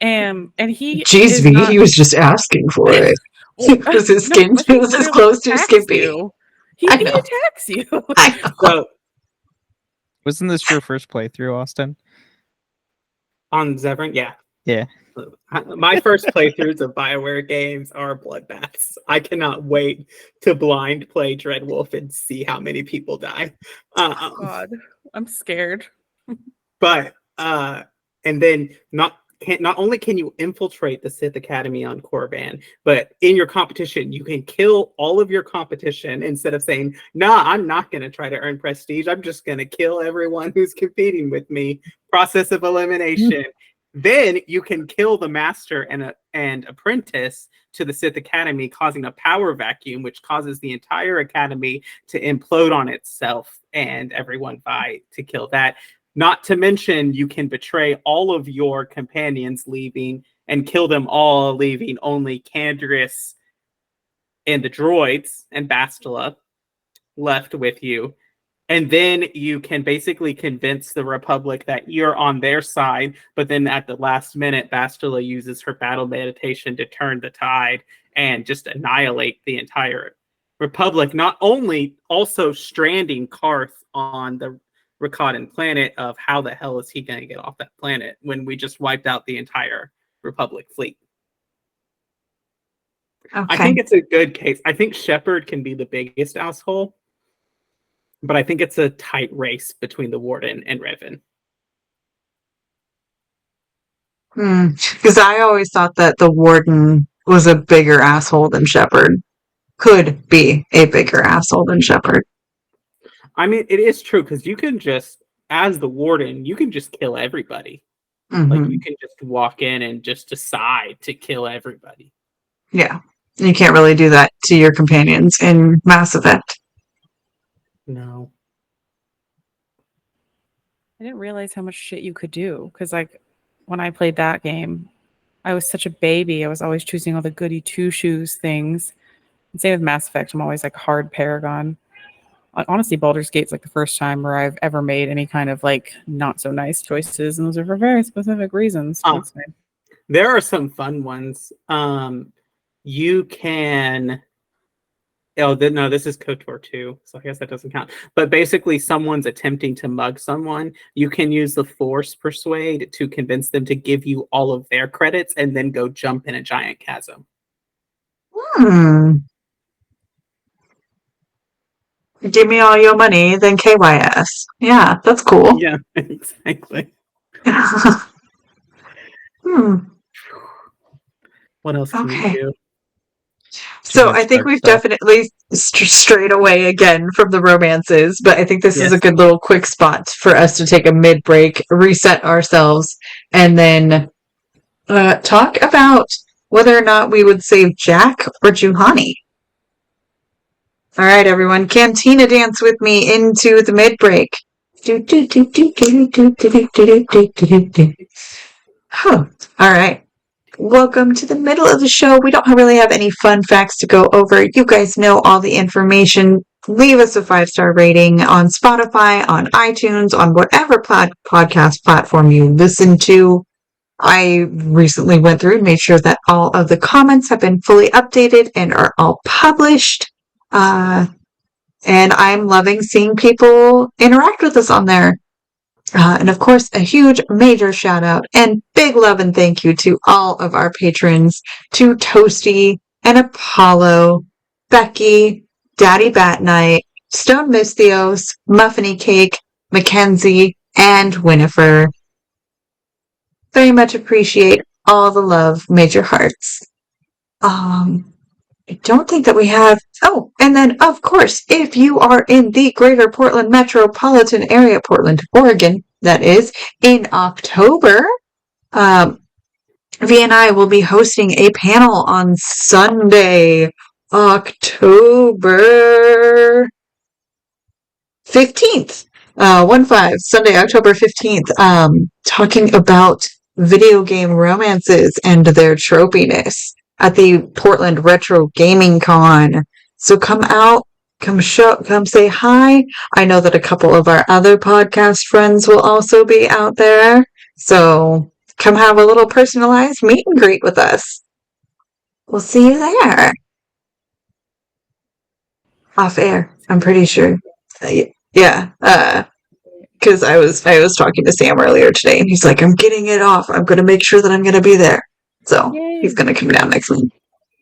And he Jeez, is V, not- he was just asking for it. Was his skin but he was his literally clothes too attacks skimpy? you. He I know. attacks you. I know. So Wasn't this your first playthrough, Austin? on Zevran, yeah. Yeah. My first playthroughs of BioWare games are bloodbaths. I cannot wait to blind play Dreadwolf and see how many people die. God, I'm scared. But and then not only can you infiltrate the Sith Academy on Korriban, but in your competition you can kill all of your competition instead of saying, "Nah, I'm not going to try to earn prestige. I'm just going to kill everyone who's competing with me." Process of elimination. Then you can kill the master and apprentice to the Sith Academy, causing a power vacuum, which causes the entire academy to implode on itself, and everyone vie to kill that. Not to mention, you can betray all of your companions leaving and kill them all, leaving only Candris and the droids and Bastila left with you. And then you can basically convince the Republic that you're on their side, but then at the last minute, Bastila uses her battle meditation to turn the tide and just annihilate the entire Republic, not only also stranding Karth on the Rakatan planet of how the hell is he going to get off that planet when we just wiped out the entire Republic fleet. Okay. I think it's a good case. I think Shepard can be the biggest asshole, but I think it's a tight race between the Warden and Revan. Because I always thought that the Warden was a bigger asshole than Shepard. Could be a bigger asshole than Shepard. I mean, it is true because you can just, as the Warden, you can just kill everybody. Like, you can just walk in and just decide to kill everybody. Yeah. You can't really do that to your companions in Mass Effect. No. I didn't realize how much shit you could do because, like, when I played that game, I was such a baby. I was always choosing all the goody two shoes things. And same with Mass Effect. I'm always like hard Paragon. Like, honestly, Baldur's Gate's like the first time where I've ever made any kind of like not so nice choices, and those are for very specific reasons. That's fine. There are some fun ones. You can. Oh, no, this is KOTOR 2, so I guess that doesn't count. But basically, someone's attempting to mug someone. You can use the Force Persuade to convince them to give you all of their credits and then go jump in a giant chasm. Give me all your money, then KYS. Yeah, that's cool. Yeah, exactly. What else can you do? So I think we've definitely strayed away again from the romances, but I think this is a good little quick spot for us to take a mid-break, reset ourselves, and then talk about whether or not we would save Jack or Juhani. All right, everyone, Cantina dance with me into the mid-break. All right. Welcome to the middle of the show. We don't really have any fun facts to go over. You guys know all the information. Leave us a 5-star rating on Spotify, on iTunes, on whatever podcast platform you listen to. I recently went through and made sure that all of the comments have been fully updated and are all published. And I'm loving seeing people interact with us on there. And of course, a huge major shout out and big love and thank you to all of our patrons, to Toasty and Apollo, Becky, Daddy Bat Knight, Stone Mystios, Muffiny Cake, Mackenzie, and Winifred. Very much appreciate all the love, major hearts. I don't think that we have... Oh, and then, of course, if you are in the greater Portland metropolitan area, Portland, Oregon, that is, in October, V and I will be hosting a panel on Sunday, October 15th. 1/5, Sunday, October 15th, talking about video game romances and their tropiness at the Portland Retro Gaming Con. So come out, come say hi. I know that a couple of our other podcast friends will also be out there. So come have a little personalized meet and greet with us. We'll see you there. Off air, I'm pretty sure. Yeah. because I was talking to Sam earlier today, and he's like, "I'm getting it off. I'm going to make sure that I'm going to be there." So Yay. he's going to come down next week.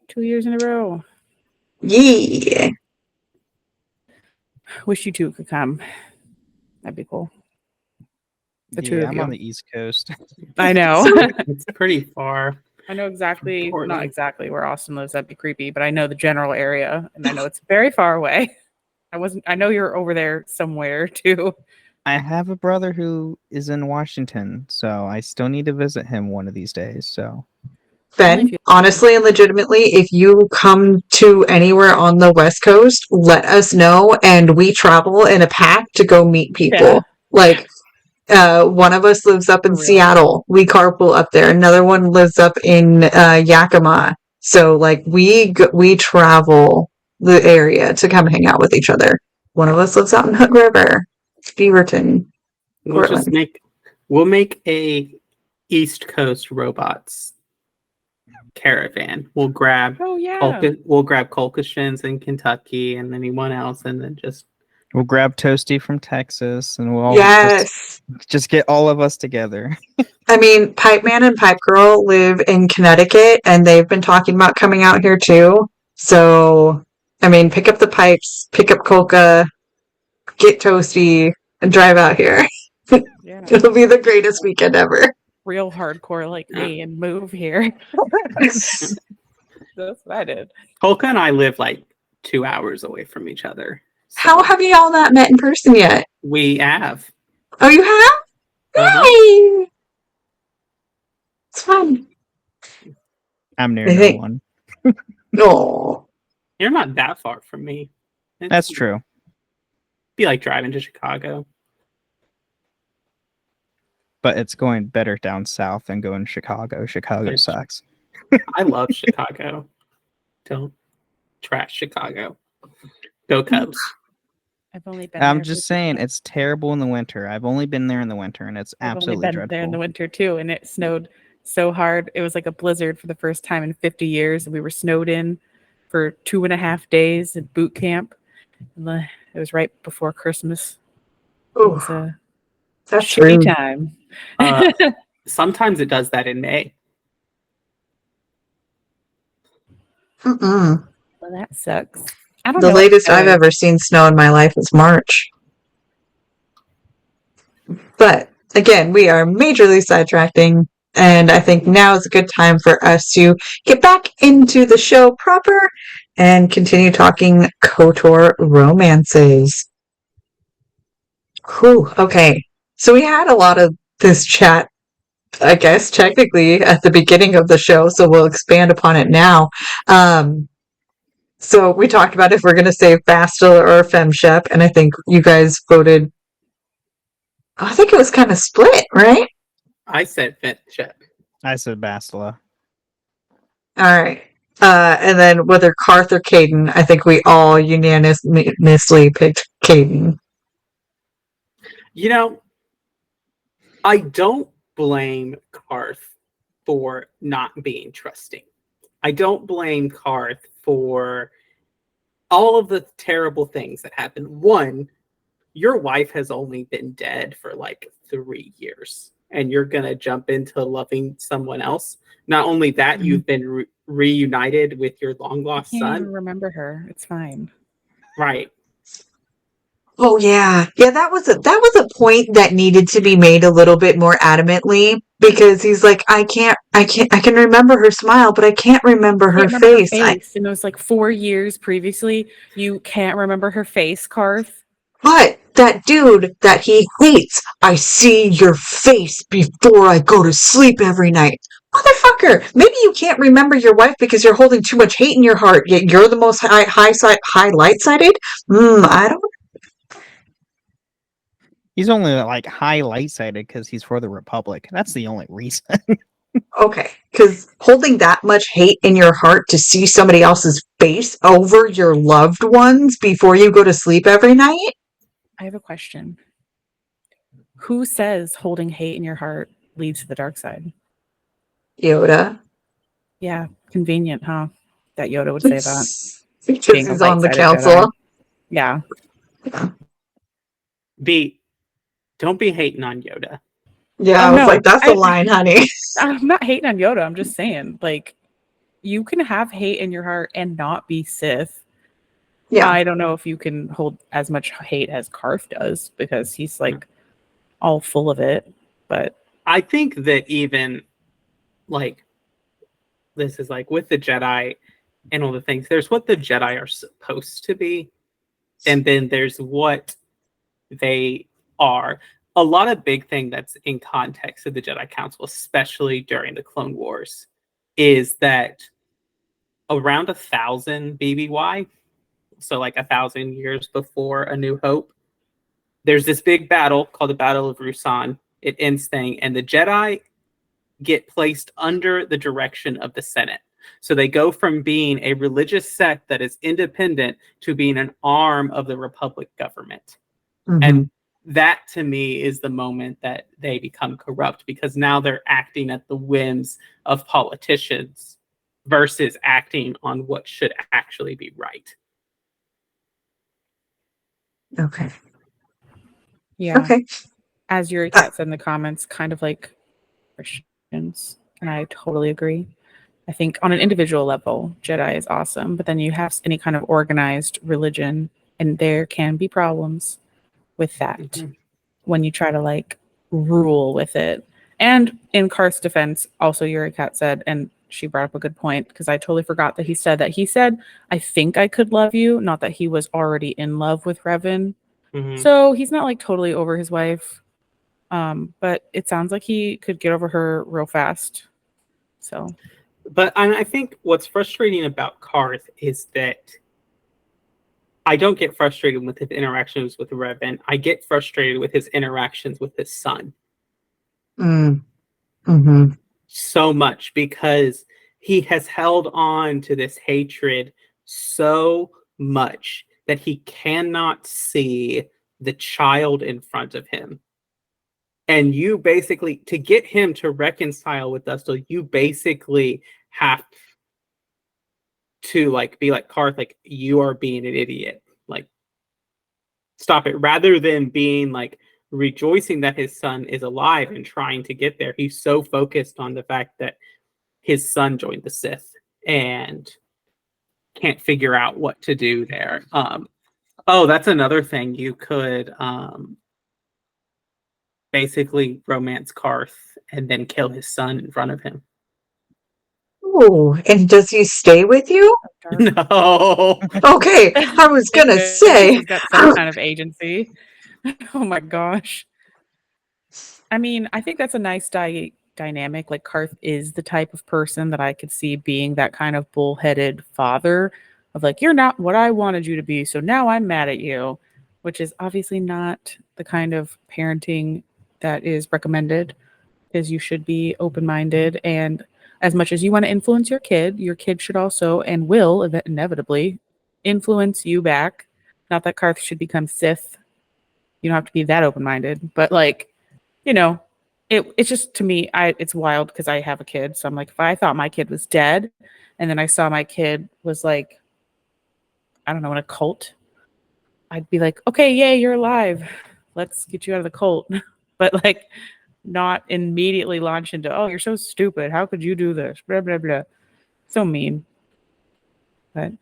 2 years in a row. Yeah. Wish you two could come. That'd be cool. The two of I'm you. on the East Coast. I know. It's pretty far. I know exactly, Portland. not exactly where Austin lives. That'd be creepy, but I know the general area, and I know it's very far away. I know you're over there somewhere too. I have a brother who is in Washington, so I still need to visit him one of these days. So Ben, honestly and legitimately, if you come to anywhere on the West Coast, let us know, and we travel in a pack to go meet people. Yeah. Like, one of us lives up in For real. Seattle. We carpool up there. Another one lives up in Yakima. So, like, we travel the area to come hang out with each other. One of us lives out in Hood River, Beaverton. We'll make a East Coast robots caravan. We'll grab Colchashins in Kentucky and anyone else, and then we'll grab Toasty from Texas, and we'll all just get all of us together. I mean, Pipe Man and Pipe Girl live in Connecticut, and they've been talking about coming out here too. So, I mean, pick up the pipes, pick up Colca, get Toasty, and drive out here. Yeah. It'll be the greatest weekend ever. Real hardcore like me and move here. That's what I did. Polka and I live like 2 hours away from each other. So How have you all not met in person yet? we have. Oh, you have? Yay! It's fun. I'm near no one. No. You're not that far from me. That's true. Be like driving to Chicago. But it's going better down south than going to Chicago. Chicago sucks. I love Chicago. Don't trash Chicago. Go Cubs. I've only been I'm there just for- saying it's terrible in the winter. I've only been there in the winter, and it's I've absolutely only been dreadful. there in the winter too, and it snowed so hard. It was like a blizzard for the first time in 50 years, and we were snowed in for 2.5 days at boot camp. And it was right before Christmas. It was a That's shitty rude. time. Sometimes it does that in May. Mm-mm. Well, that sucks. I don't The know. latest I've ever seen snow in my life is March. But again, we are majorly sidetracking, and I think now is a good time for us to get back into the show proper and continue talking KOTOR romances. Whew, okay. So we had a lot of this chat, I guess, technically at the beginning of the show, so we'll expand upon it now. So we talked about if we're going to save Bastila or Femshep, and I think you guys voted. I think it was kind of split, right? I said Fetchep. I said Bastila. All right. And then whether Karth or Caden, I think we all unanimously picked Caden. You know, I don't blame Karth for not being trusting. I don't blame Karth for all of the terrible things that happened. One, your wife has only been dead for like 3 years, and you're going to jump into loving someone else. Not only that, you've been reunited with your long-lost I can't son. even remember her. It's fine. Right. Oh yeah. Yeah, that was a point that needed to be made a little bit more adamantly, because he's like, I can remember her smile, but I can't remember her Can't remember face. And it was like 4 years previously. You can't remember her face, Karth. But that dude that he hates, I see your face before I go to sleep every night. Motherfucker, maybe you can't remember your wife because you're holding too much hate in your heart, yet you're the most high light-sided? I don't. He's only like high light-sided because he's for the Republic. That's the only reason. Okay, because holding that much hate in your heart to see somebody else's face over your loved ones before you go to sleep every night? I have a question. Who says holding hate in your heart leads to the dark side? Yoda. Yeah, convenient, huh? That Yoda would say that. Because Being a he's on the light-sided council. Jedi. Yeah. B, don't be hating on Yoda. Yeah, Oh, I was no, like, that's a line, honey. I'm not hating on Yoda. I'm just saying, like, you can have hate in your heart and not be Sith. Yeah. I don't know if you can hold as much hate as Karth does because he's like all full of it. But I think that even like this is like with the Jedi and all the things, there's what the Jedi are supposed to be, and then there's what they are. A lot of big thing that's in context of the Jedi Council, especially during the Clone Wars, is that around 1,000 BBY, so like 1,000 years before A New Hope, there's this big battle called the Battle of Ruusan. It ends thing, and the Jedi get placed under the direction of the Senate. So they go from being a religious sect that is independent to being an arm of the Republic government. Mhm. And that to me is the moment that they become corrupt, because now they're acting at the whims of politicians versus acting on what should actually be right. Okay. yeah, Okay. as Yuri Cat said in the comments, kind of like Christians. And I totally agree. I think on an individual level, Jedi is awesome, but then you have any kind of organized religion, and there can be problems with that when you try to like rule with it. And in Karth's defense, also Yuri Cat said, and she brought up a good point because I totally forgot that he said, I think I could love you, not that he was already in love with Revan. So he's not like totally over his wife. But it sounds like he could get over her real fast. So, but I think what's frustrating about Karth is that I don't get frustrated with his interactions with Revan. I get frustrated with his interactions with his son. Mm-hmm. So much, because he has held on to this hatred so much that he cannot see the child in front of him. And you basically, to get him to reconcile with us, so you basically have to like be like, Karth, like, you are being an idiot. Like, stop it. Rather than being like rejoicing that his son is alive and trying to get there, he's so focused on the fact that his son joined the Sith and can't figure out what to do there. Oh, that's another thing. You could basically romance Karth and then kill his son in front of him. Oh, and does he stay with you? No. Okay, I was gonna say. he's got some kind of agency. Oh my gosh. I mean, I think that's a nice dynamic. Like Karth is the type of person that I could see being that kind of bullheaded father of like, you're not what I wanted you to be, so now I'm mad at you, which is obviously not the kind of parenting that is recommended, because you should be open-minded, and as much as you want to influence your kid should also and will inevitably influence you back. Not that Karth should become Sith. You don't have to be that open-minded, but like, you know, it's just, to me, it's wild because I have a kid. So I'm like, if I thought my kid was dead and then I saw my kid was like, I don't know, in a cult, I'd be like, okay, yay, you're alive. Let's get you out of the cult. But like, not immediately launch into, oh, you're so stupid. How could you do this? Blah, blah, blah. So mean. But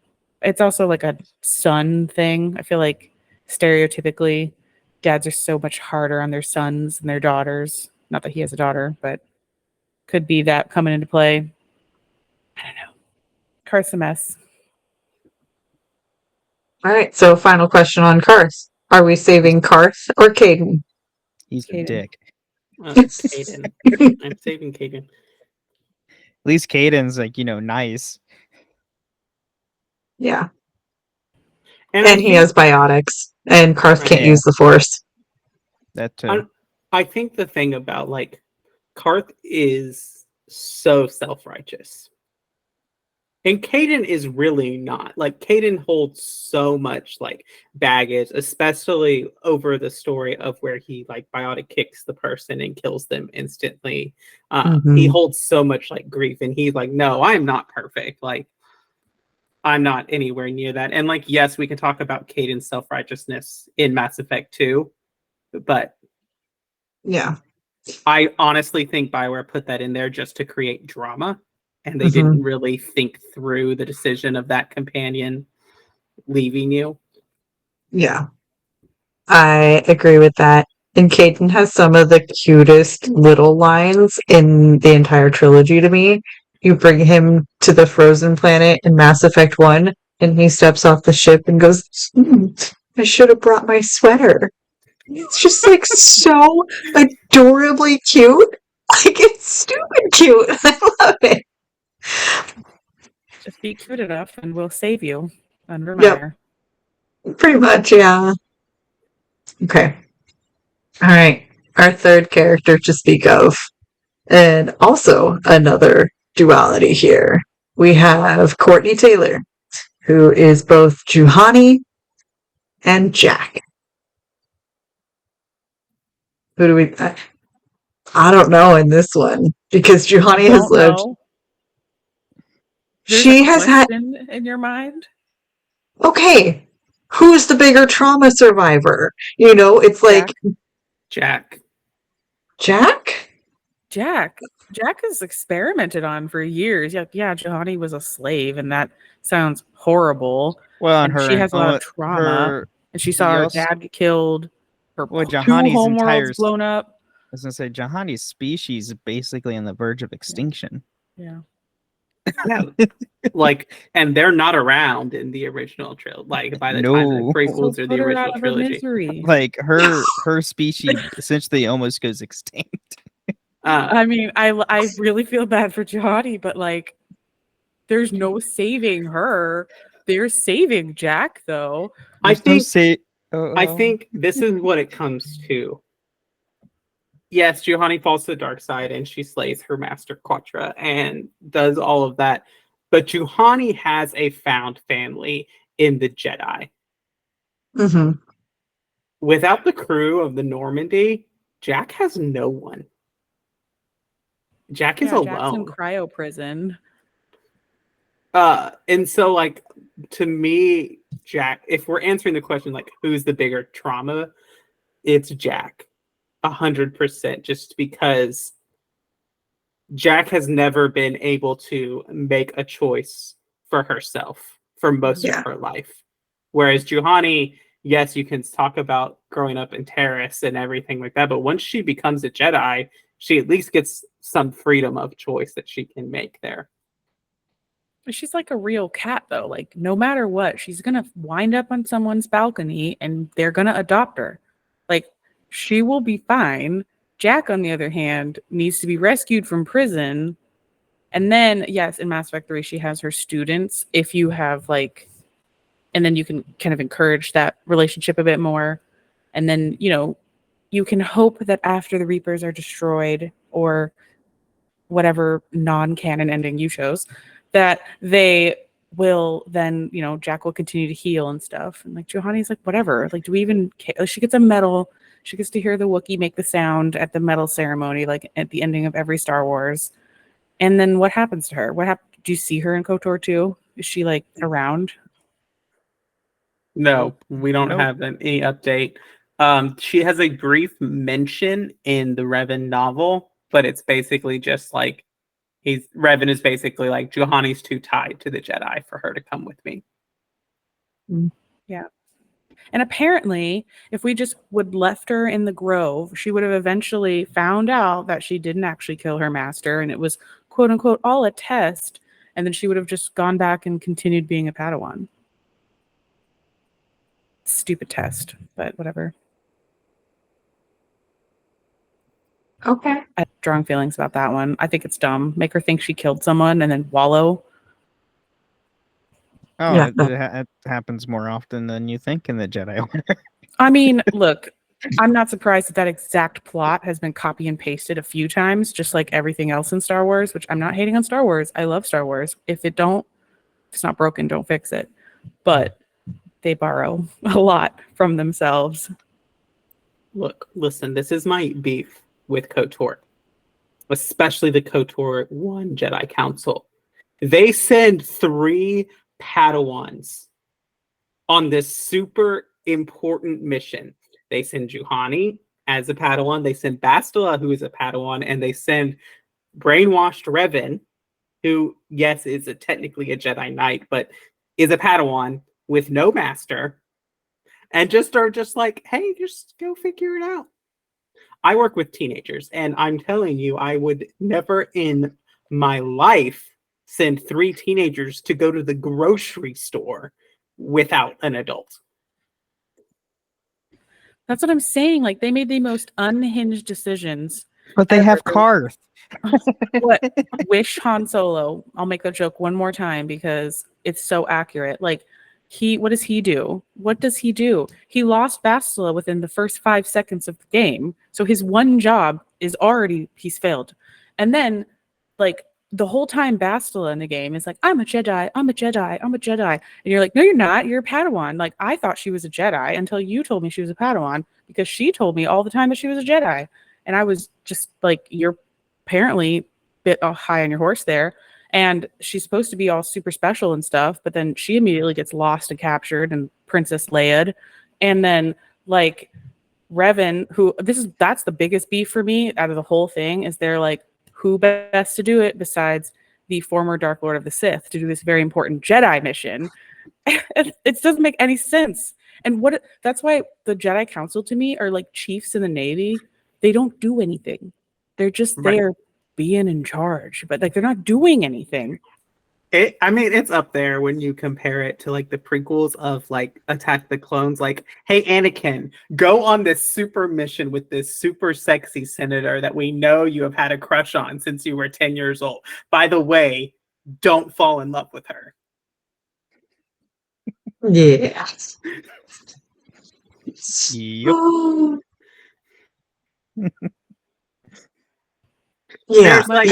it's also like a son thing. I feel like stereotypically, dads are so much harder on their sons and their daughters. Not that he has a daughter, but could be that coming into play. I don't know. Karth's a mess. All right, so final question on Karth. Are we saving Karth or Caden? He's a Caden. dick. Caden. I'm saving Caden. At least Caden's like, nice. Yeah. And And he has biotics, and Karth Right. can't Yeah. use the Force. That too. I think the thing about like Karth is so self-righteous. And Caden is really not. Like, Caden holds so much like baggage, especially over the story of where he like biotic kicks the person and kills them instantly. He holds so much like grief, and he's like, no, I'm not perfect. Like, I'm not anywhere near that. And like, yes, we can talk about Caden's self-righteousness in Mass Effect 2, but Yeah. I honestly think BioWare put that in there just to create drama, and they Mhm. didn't really think through the decision of that companion leaving you. Yeah. I agree with that. And Caden has some of the cutest little lines in the entire trilogy to me. You bring him to the frozen planet in Mass Effect 1, and he steps off the ship and goes, I should have brought my sweater. It's just like so adorably cute. Like, it's stupid cute. I love it. Just be cute enough and we'll save you. Under Yep. Meyer. Pretty much, yeah. Okay. All right. Our third character to speak of. And also another duality here. We have Courtney Taylor, who is both Juhani and Jack. Who do we... I don't know in this one, because Juhani has Don't lived... know. There's She a has had... question in your mind? Okay, who's the bigger trauma survivor? You know, it's like... Jack. Jack? Jack is experimented on for years. Yeah, Johanny was a slave, and that sounds horrible. Well, And she has a lot of trauma, and she saw her dad get killed. Her two Jahani's homeworlds blown up. I was gonna say Jahani's species is basically on the verge of extinction. Yeah. Like, and they're not around in the original trilogy. Like, by the time the prequels or the original trilogy, like her species essentially almost goes extinct. I mean, I really feel bad for Jihadi, but like, there's no saving her. They're saving Jack, though. I think this is what it comes to. Yes, Juhani falls to the dark side and she slays her master Quatra and does all of that. But Juhani has a found family in the Jedi. Mm-hmm. Without the crew of the Normandy, Jack has no one. Jack is alone. Jack's in cryo prison. And so, like, to me, Jack, if we're answering the question, like, who's the bigger trauma, it's Jack. 100%, just because Jack has never been able to make a choice for herself for most of her life. Whereas Juhani, yes, you can talk about growing up in Terrace and everything like that, but once she becomes a Jedi, she at least gets some freedom of choice that she can make there. She's like a real cat, though. Like, no matter what, she's going to wind up on someone's balcony and they're going to adopt her. Like, she will be fine. Jack, on the other hand, needs to be rescued from prison. And then, yes, in Mass Effect 3, she has her students. If you have, like, and then you can kind of encourage that relationship a bit more. And then, you know, you can hope that after the Reapers are destroyed, or whatever non-canon ending you chose, that they will then, you know, Jack will continue to heal and stuff. And like Juhani's like, whatever. Like, do we even care? She gets a medal. She gets to hear the Wookiee make the sound at the medal ceremony, like at the ending of every Star Wars. And then what happens to her? What happened? Do you see her in KOTOR 2? Is she like around? No, we don't have any update. She has a brief mention in the Revan novel, but it's basically just like Revan is basically like, Juhani's too tied to the Jedi for her to come with me. Yeah. And apparently, if we just would left her in the Grove, she would have eventually found out that she didn't actually kill her master, and it was quote unquote all a test, and then she would have just gone back and continued being a Padawan. Stupid test, but whatever. Okay. I have strong feelings about that one. I think it's dumb. Make her think she killed someone and then wallow. Oh, yeah. It happens more often than you think in the Jedi Order. I mean, look, I'm not surprised that exact plot has been copy and pasted a few times, just like everything else in Star Wars, which I'm not hating on Star Wars. I love Star Wars. If it's not broken, don't fix it. But they borrow a lot from themselves. Look, listen, this is my beef with KOTOR, especially the KOTOR 1 Jedi Council. They send 3 Padawans on this super important mission. They send Juhani, as a Padawan. They send Bastila, who is a Padawan, and they send brainwashed Revan, who, yes, is technically a Jedi Knight, but is a Padawan with no master, and just are just like, hey, just go figure it out. I work with teenagers, and I'm telling you, I would never in my life send 3 teenagers to go to the grocery store without an adult. That's what I'm saying. Like, they made the most unhinged decisions. But they have cars. What? Wish Han Solo. I'll make that joke one more time because it's so accurate. Like, what does he do? What does he do? He lost Bastila within the first 5 seconds of the game. So his one job is already, he's failed. And then, like, the whole time Bastila in the game is like, I'm a Jedi, I'm a Jedi, I'm a Jedi. And you're like, no, you're not. You're a Padawan. Like, I thought she was a Jedi until you told me she was a Padawan because she told me all the time that she was a Jedi. And I was just like, you're apparently a bit high on your horse there. And she's supposed to be all super special and stuff, but then she immediately gets lost and captured and Princess Leia'd. And then, like, Revan, that's the biggest beef for me out of the whole thing, is they're like, who best to do it besides the former Dark Lord of the Sith to do this very important Jedi mission? It doesn't make any sense. And that's why the Jedi Council to me are like chiefs in the Navy. They don't do anything. They're just there being in charge, but like they're not doing anything. It's up there when you compare it to like the prequels of like Attack the Clones. Like, hey, Anakin, go on this super mission with this super sexy senator that we know you have had a crush on since you were 10 years old. By the way, don't fall in love with her. Yeah. Yep. There's like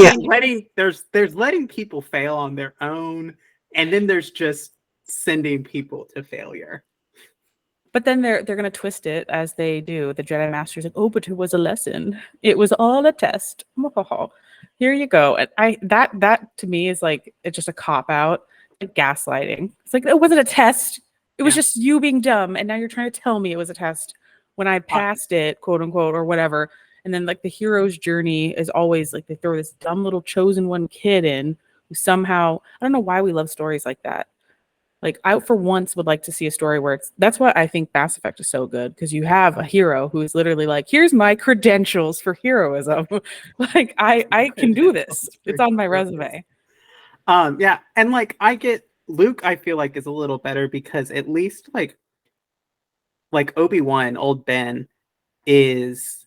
letting people fail on their own, and then there's just sending people to failure. But then they're going to twist it as they do. The Jedi Master's like, oh, but it was a lesson. It was all a test. Here you go. And that to me is like, it's just a cop out, like gaslighting. It's like, it wasn't a test. It was just you being dumb, and now you're trying to tell me it was a test when I passed it, quote unquote, or whatever. And then like the hero's journey is always like they throw this dumb little chosen one kid in who somehow, I don't know why we love stories like that. Like, I for once would like to see a story where that's why I think Mass Effect is so good, because you have a hero who is literally like, here's my credentials for heroism. Like, I can do this. It's on my resume. Yeah. And like I get Luke, I feel like is a little better because at least like Obi-Wan, old Ben, is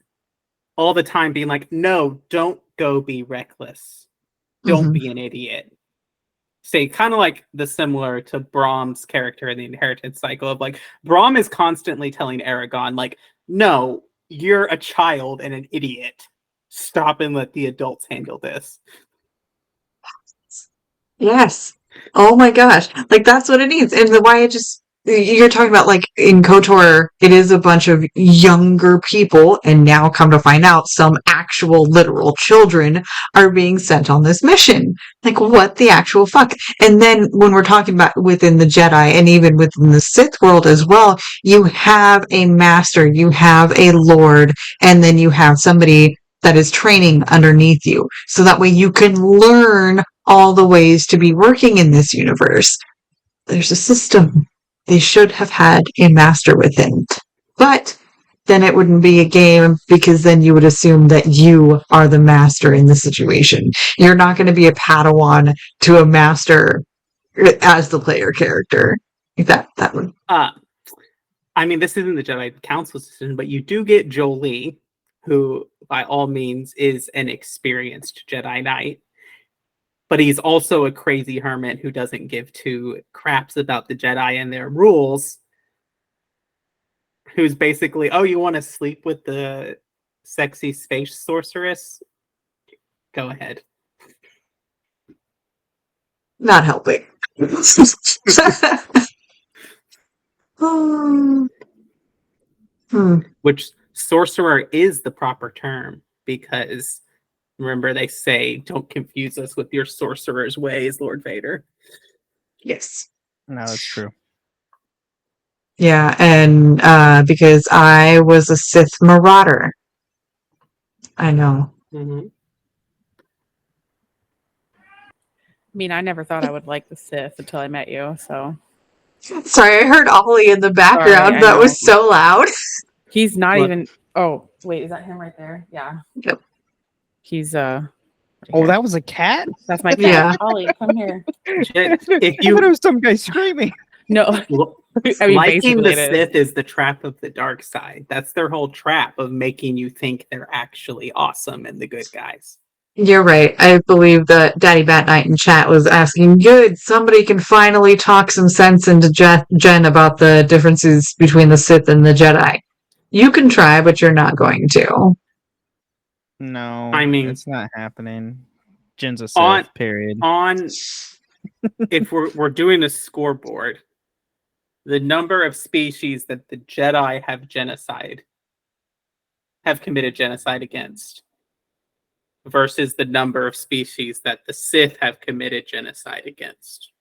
all the time being like, no, don't go be reckless. Don't be an idiot. Say kind of like the similar to Brahm's character in the Inheritance cycle of like, Brahm is constantly telling Aragon, like, no, you're a child and an idiot. Stop and let the adults handle this. Yes. Oh my gosh. Like, that's what it needs. And you're talking about like in KOTOR, it is a bunch of younger people, and now come to find out some actual literal children are being sent on this mission. Like, what the actual fuck? And then when we're talking about within the Jedi and even within the Sith world as well, you have a master, you have a lord, and then you have somebody that is training underneath you. So that way you can learn all the ways to be working in this universe. There's a system. They should have had a master within. But then it wouldn't be a game, because then you would assume that you are the master in the situation. You're not going to be a Padawan to a master as the player character. That would. This isn't the Jedi Council's decision, but you do get Jolie, who by all means is an experienced Jedi Knight. But he's also a crazy hermit who doesn't give two craps about the Jedi and their rules. Who's basically, oh, you want to sleep with the sexy space sorceress? Go ahead. Not helping. Which sorcerer is the proper term, because remember, they say, don't confuse us with your sorcerer's ways, Lord Vader. Yes. No, that's true. Yeah, and because I was a Sith marauder. I know. Mhm. I mean, I never thought I would like the Sith until I met you. So Sorry, I heard Ollie in the sorry, background. I That know was so loud. he's not What? even. Oh, wait, is that him right there? Yeah, Yep. he's Oh, here. that was a cat? That's my cat. Yeah. Ollie, come here. Jen, I thought it was some guy screaming. No, Well, I mean liking basically the it is. Sith is the trap of the dark side. That's their whole trap of making you think they're actually awesome and the good guys. You're right. I believe that Daddy Bat Knight in chat was asking, good, somebody can finally talk some sense into Jen about the differences between the Sith and the Jedi. You can try, but you're not going to. No, I mean, it's not happening. Jin's a on Sith, period. if we're doing a scoreboard, the number of species that the Jedi have committed genocide against versus the number of species that the Sith have committed genocide against.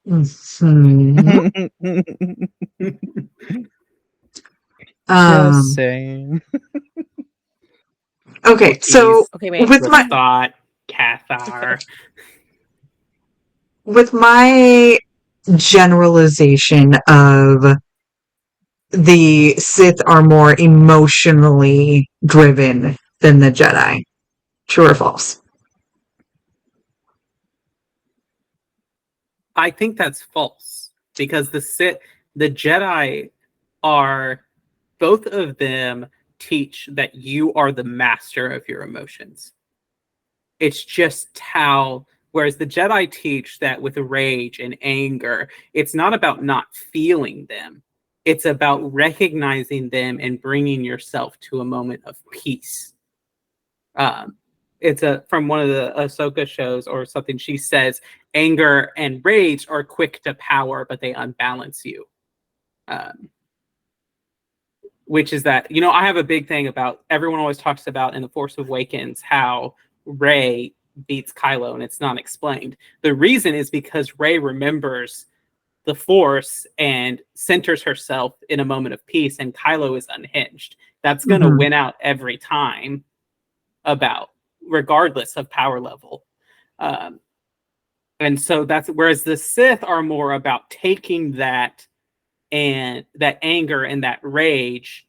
Mhm. Just saying. Okay, so Okay, wait. with my Lestat, Cathar. with my generalization of the Sith are more emotionally driven than the Jedi, true or false? I think that's false because the Jedi are, both of them teach that you are the master of your emotions. It's just how, whereas the Jedi teach that with rage and anger, it's not about not feeling them. It's about recognizing them and bringing yourself to a moment of peace. It's from one of the Ahsoka shows or something. She says anger and rage are quick to power, but they unbalance you. Which is that, I have a big thing about, everyone always talks about in The Force Awakens how Rey beats Kylo and it's not explained. The reason is because Rey remembers the Force and centers herself in a moment of peace, and Kylo is unhinged. That's going to win out every time, regardless of power level. And so that's, whereas the Sith are more about taking that and that anger and that rage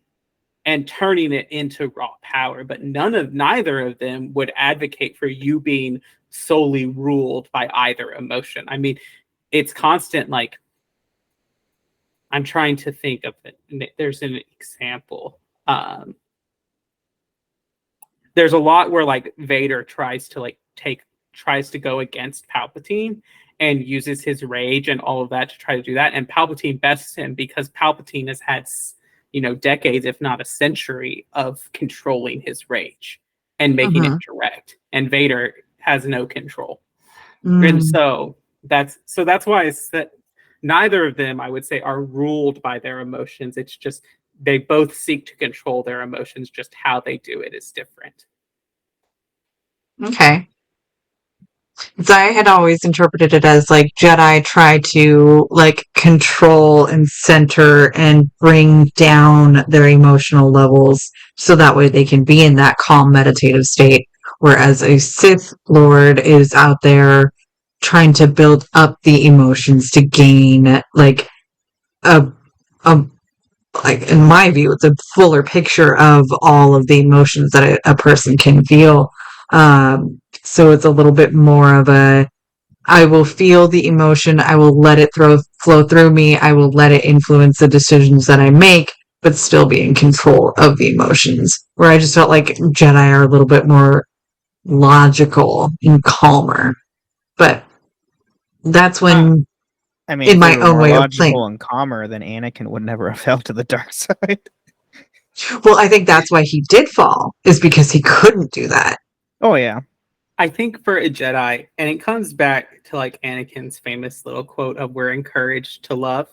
and turning it into raw power. But neither of them would advocate for you being solely ruled by either emotion. I mean, it's constant, like, I'm trying to think of it. There's an example. There's a lot where like Vader tries to go against Palpatine and uses his rage and all of that to try to do that. And Palpatine bests him because Palpatine has had, decades, if not a century, of controlling his rage and making it direct. And Vader has no control. And so that's why it's that neither of them, I would say, are ruled by their emotions. It's just they both seek to control their emotions. Just how they do it is different. Okay. So I had always interpreted it as like Jedi try to like control and center and bring down their emotional levels so that way they can be in that calm meditative state. Whereas a Sith Lord is out there trying to build up the emotions to gain like a like in my view, it's a fuller picture of all of the emotions that a person can feel. So it's a little bit more of I will feel the emotion, I will let it flow through me, I will let it influence the decisions that I make, but still be in control of the emotions. Where I just felt like Jedi are a little bit more logical and calmer. But that's when, I mean, in if my they were own more way of logical playing. and calmer, then Anakin would never have fell to the dark side. Well, I think that's why he did fall, is because he couldn't do that. Oh, yeah. I think for a Jedi, and it comes back to like Anakin's famous little quote of "We're encouraged to love."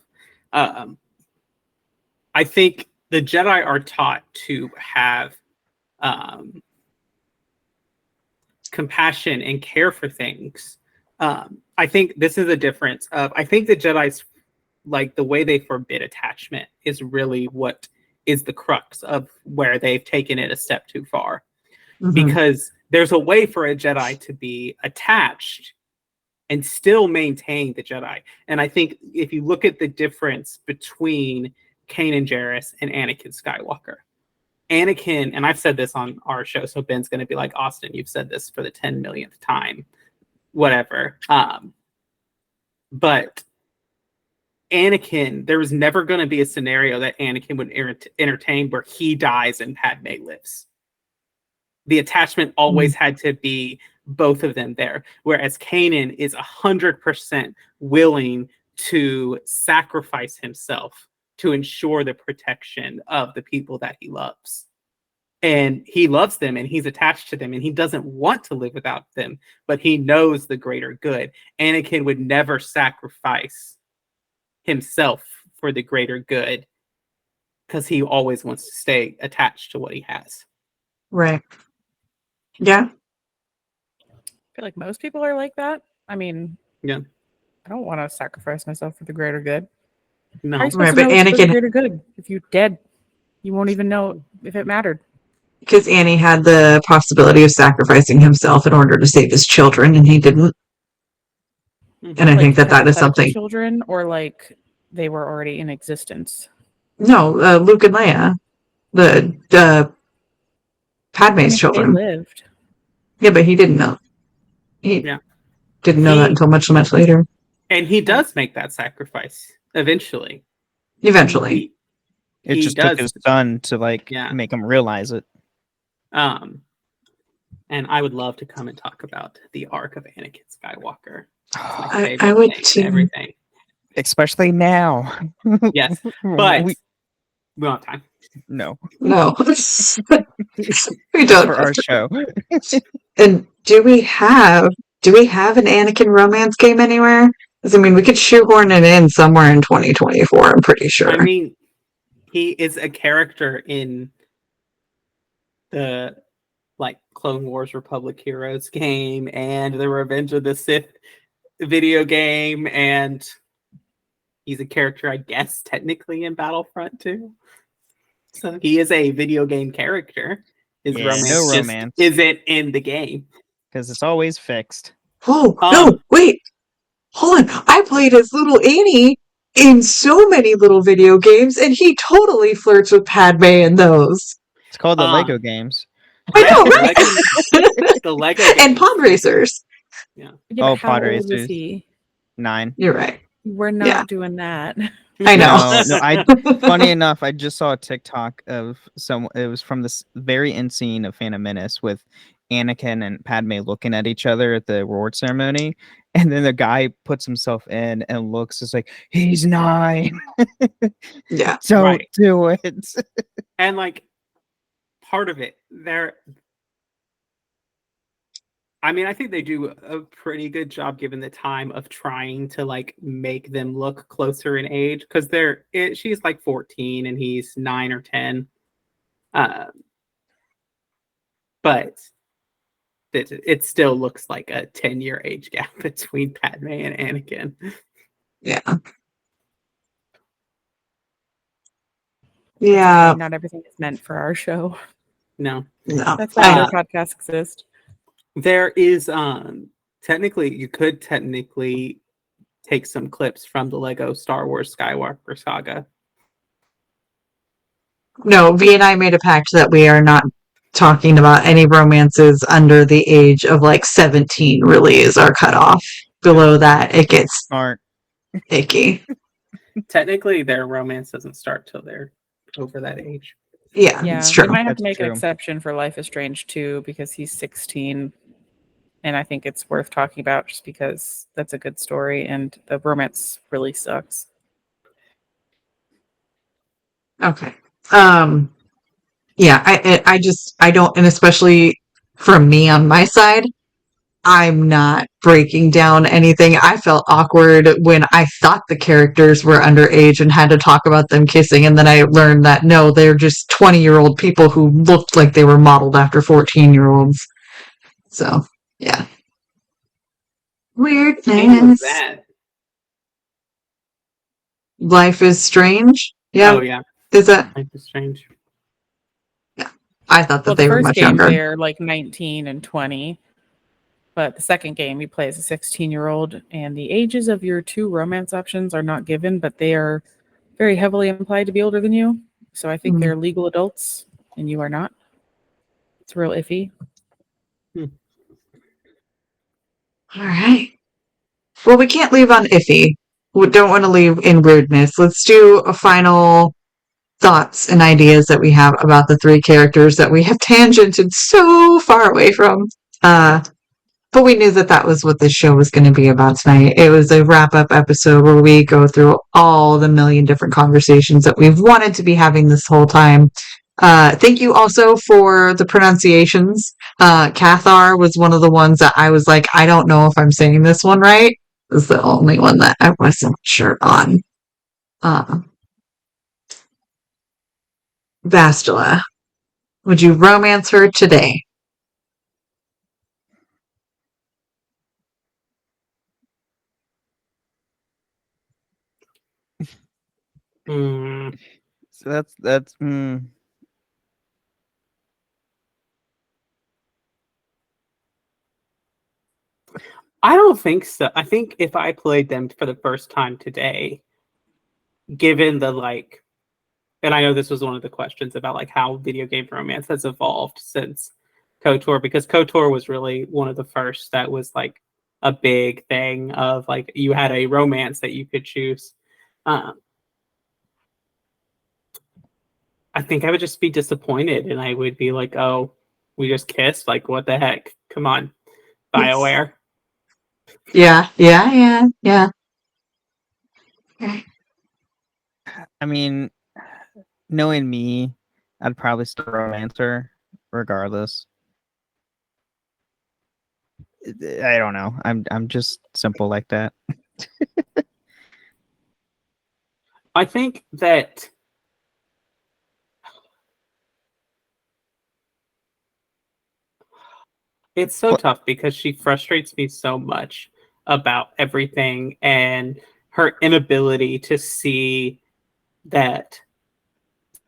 I think the Jedi are taught to have compassion and care for things I think this is a difference of, I think the Jedi's, like, the way they forbid attachment is really what is the crux of where they've taken it a step too far. Mhm. Because there's a way for a Jedi to be attached and still maintain the Jedi. And I think if you look at the difference between Kanan Jarrus and Anakin Skywalker, Anakin, and I've said this on our show, so Ben's going to be like, Austin, you've said this for the 10 millionth time, whatever. But Anakin, there was never going to be a scenario that Anakin would entertain where he dies and Padme lives. The attachment always had to be both of them there. Whereas Kanan is 100% willing to sacrifice himself to ensure the protection of the people that he loves. And he loves them and he's attached to them and he doesn't want to live without them, but he knows the greater good. Anakin would never sacrifice himself for the greater good because he always wants to stay attached to what he has. Right. Yeah. I feel like most people are like that. I mean, Yeah. I don't want to sacrifice myself for the greater good. No. How are you supposed Right, to but know it's for the Anakin, greater good? If you're dead, you won't even know if it mattered. because Annie had the possibility of sacrificing himself in order to save his children, and he didn't. And I think that is hypothetical something. children, or like they were already in existence. No, Luke and Leia, the Padme's children. They lived. Yeah, but he didn't know. He didn't know that until much later. And he does make that sacrifice eventually. Eventually. It just took his son to make him realize it. And I would love to come and talk about the arc of Anakin Skywalker. I would too. Everything. Especially now. Yes, but we don't have time. No. No. We don't. For our show. And do we have an Anakin romance game anywhere? Because I mean, we could shoehorn it in somewhere in 2024, I'm pretty sure. I mean, he is a character in the Clone Wars Republic Heroes game and the Revenge of the Sith video game, and he's a character, I guess, technically in Battlefront 2. So he is a video game character. His romance isn't in the game. Because it's always fixed. Oh, no, wait. Hold on. I played as little Annie in so many little video games, and he totally flirts with Padme in those. It's called the Lego games. I know, right? The Lego games. And Pod Racers. Yeah, Pod Racers. Racers. 9. You're right. We're not doing that. I know. Funny enough, I just saw a TikTok of it was from this very end scene of Phantom Menace with Anakin and Padme looking at each other at the award ceremony, and then the guy puts himself in and looks, it's like, he's 9. Yeah. Don't do it. And part of it, I think they do a pretty good job given the time of trying to make them look closer in age, because she's 14 and he's 9 or 10. But it still looks like a 10-year age gap between Padme and Anakin. Yeah. Yeah. Not everything is meant for our show. No. That's why other podcasts exist. There is you could technically take some clips from the Lego Star Wars Skywalker saga. No, V and I made a pact that we are not talking about any romances under the age of 17 really is our cutoff. Below that, it gets smart. Icky. Technically, their romance doesn't start till they're over that age. Yeah, it's true. They might have to make an exception for Life is Strange 2 because he's 16. And I think it's worth talking about just because that's a good story and the romance really sucks. Okay. Yeah, I don't, and especially from me on my side, I'm not breaking down anything. I felt awkward when I thought the characters were underage and had to talk about them kissing, and then I learned that no, they're just 20-year-old people who looked like they were modeled after 14-year-olds. So, yeah. game was Weirdness. that? Life is Strange. Yeah. Oh yeah, Is that? Life is Strange. I thought that Well, they the were first much game younger. they're like 19 and 20, but the second game you play as a 16-year-old, and the ages of your two romance options are not given, but they are very heavily implied to be older than you. So I think they're legal adults, and you are not. It's real iffy. All right. Well, we can't leave on iffy. We don't want to leave in weirdness. Let's do a final thoughts and ideas that we have about the three characters that we have tangented so far away from. But we knew that that was what this show was going to be about tonight. It was a wrap up episode where we go through all the million different conversations that we've wanted to be having this whole time. Thank you also for the pronunciations. Cathar was one of the ones that I was like, I don't know if I'm saying this one right. It was the only one that I wasn't sure on. Bastila, would you romance her today? So that's. I don't think so. I think if I played them for the first time today, given the like, and I know this was one of the questions about like how video game romance has evolved since KOTOR, because KOTOR was really one of the first that was like a big thing of like you had a romance that you could choose. I think I would just be disappointed, and I would be like, "Oh, we just kissed? Like, what the heck? Come on, BioWare." Yeah. I mean, knowing me, I'd probably still romance her regardless. I don't know. I'm just simple like that. I think that it's so tough because she frustrates me so much about everything, and her inability to see that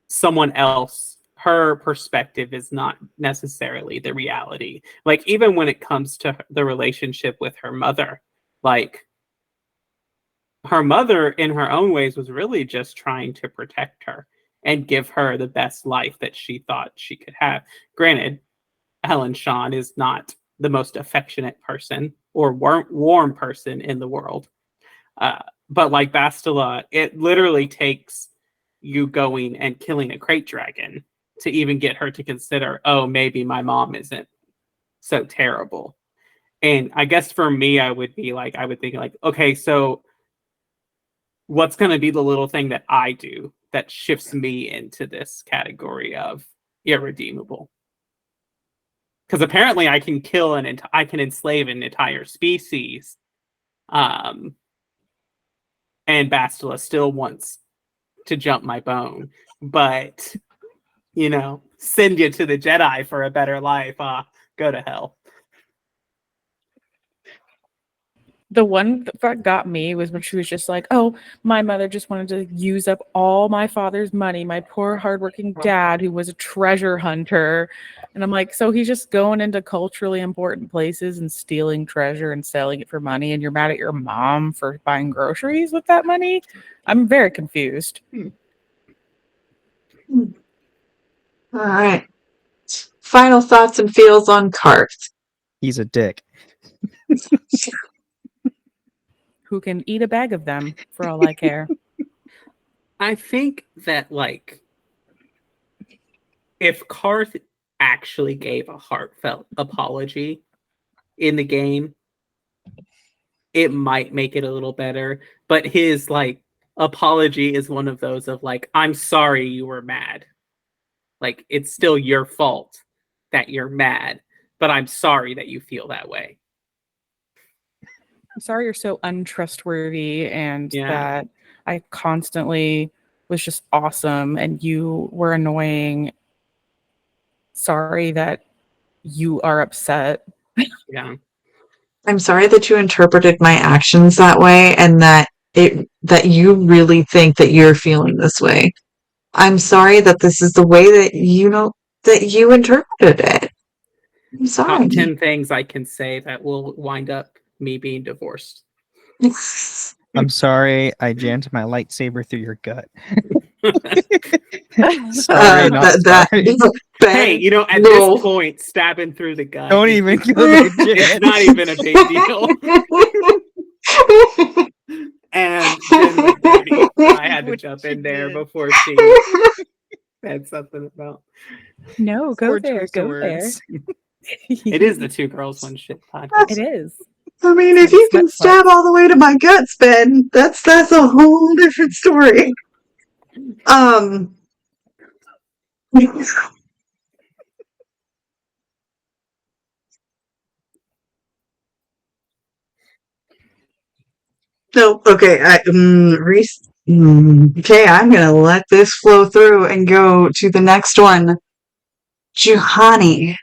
someone else, her perspective is not necessarily the reality. Like, even when it comes to the relationship with her mother, like, her mother, in her own ways, was really just trying to protect her and give her the best life that she thought she could have. Granted, Helen Shawn is not the most affectionate person or warm person in the world. But like Bastila, it literally takes you going and killing a crate dragon to even get her to consider, oh, maybe my mom isn't so terrible. And I guess for me, I would think like, okay, so what's going to be the little thing that I do that shifts me into this category of irredeemable? Because apparently I can I can enslave an entire species, and Bastila still wants to jump my bone, but send you to the Jedi for a better life. Go to hell. The one that got me was when she was just like, oh, my mother just wanted to use up all my father's money, my poor hardworking dad who was a treasure hunter. And I'm like, so he's just going into culturally important places and stealing treasure and selling it for money, and you're mad at your mom for buying groceries with that money? I'm very confused. All right. Final thoughts and feels on Karth. He's a dick. Who can eat a bag of them for all I care. I think that, like, if Karth actually gave a heartfelt apology in the game, it might make it a little better. But his, like, apology is one of those of, like, I'm sorry you were mad. Like, it's still your fault that you're mad, but I'm sorry that you feel that way. I'm sorry you're so untrustworthy and that I constantly was just awesome and you were annoying. Sorry that you are upset. Yeah. I'm sorry that you interpreted my actions that way and that you really think that you're feeling this way. I'm sorry that this is the way that that you interpreted it. I'm sorry. Top 10 things I can say that will wind up me being divorced. I'm sorry, I jammed my lightsaber through your gut. Uh, Not that, sorry. Hey, at no. this point, stabbing through the gut. Don't even go there, It's Jen. not even a big deal. And Jen went dirty. I had to jump in there before she said something about. No, go Poor there. choice of Go there. words. It is the Two Girls One Shit podcast. It is. I mean, if you can Sweat stab all the way to my guts, Ben, that's a whole different story. No, okay. Reese. Okay, I'm gonna let this flow through and go to the next one. Juhani.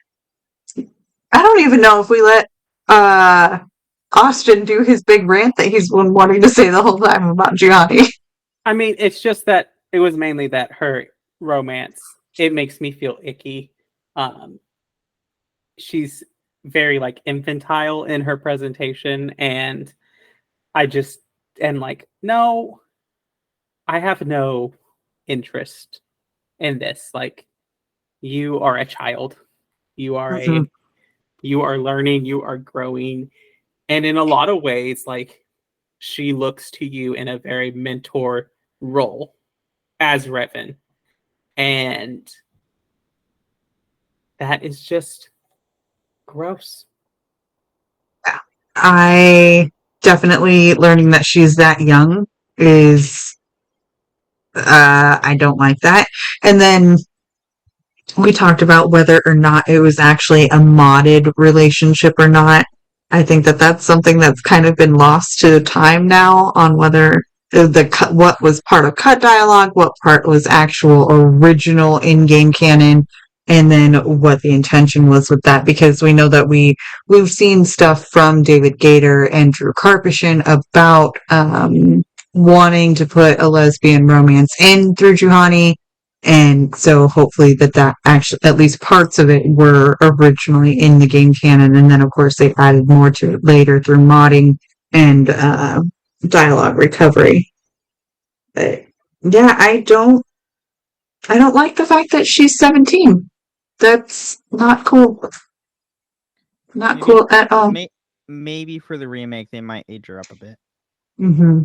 I don't even know if we let Austin do his big rant that he's been wanting to say the whole time about Juhani. I mean, it's just that it was mainly that her romance. It makes me feel icky. She's very infantile in her presentation, and I just am like, no, I have no interest in this. Like, you are a child. You are you are learning, you are growing. And in a lot of ways, she looks to you in a very mentor role as Revan. And that is just gross. I definitely learning that she's that young is I don't like that. And then we talked about whether or not it was actually a modded relationship or not. I think that that's something that's kind of been lost to time now on whether what was part of cut dialogue, what part was actual original in-game canon, and then what the intention was with that. Because we know that we've seen stuff from David Gator and Drew Karpyshyn about wanting to put a lesbian romance in through Juhani. And so hopefully that actually, at least parts of it were originally in the game canon. And then of course they added more to it later through modding and dialogue recovery. But yeah, I don't like the fact that she's 17. That's not cool. Not cool at all. Maybe for the remake, they might age her up a bit. Mm-hmm.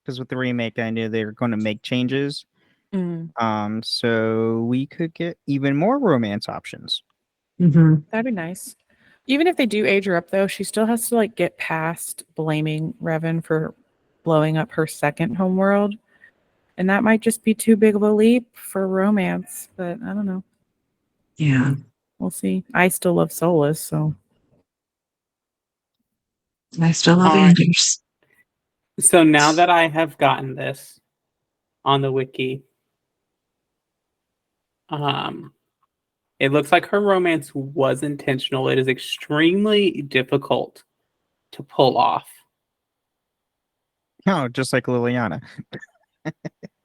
Because with the remake, I knew they were going to make changes. So we could get even more romance options. Mm-hmm. That'd be nice. Even if they do age her up, though, she still has to get past blaming Revan for blowing up her second homeworld, and that might just be too big of a leap for romance. But I don't know. Yeah, we'll see. I still love Solus, so I still love Anders. So now that I have gotten this on the wiki, it looks like her romance was intentional. It is extremely difficult to pull off. Oh, just like Liliana.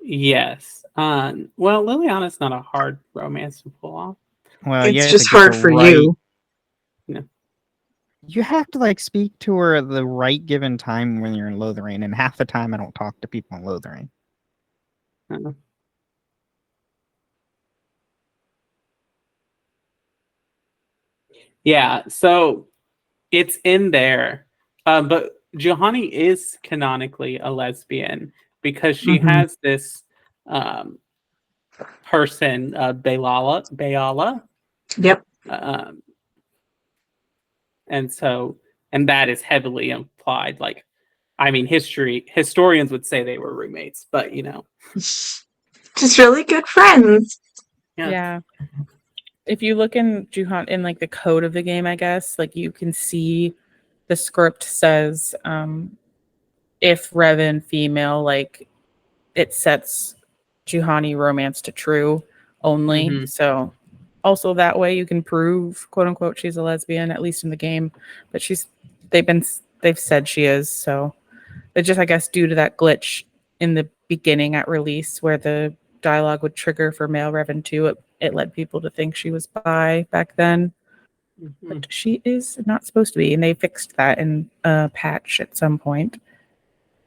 Yes. Well, Liliana's not a hard romance to pull off. Well, it's just hard for you. No. You have to speak to her at the right given time when you're in Lothlorien, and half the time I don't talk to people in Lothlorien. Yeah, so it's in there. But Juhani is canonically a lesbian because she has this person, Bayala. Yep. And that is heavily implied. Historians would say they were roommates, but just really good friends. Yeah. If you look in Juhani in the code of the game, I guess you can see the script says if Revan female, it sets Juhani romance to true only. So also that way you can prove, quote unquote, she's a lesbian, at least in the game. But they've said she is. So it's just, I guess, due to that glitch in the beginning at release where the dialogue would trigger for male Revan 2, it led people to think she was bi back then. But she is not supposed to be, and they fixed that in a patch at some point.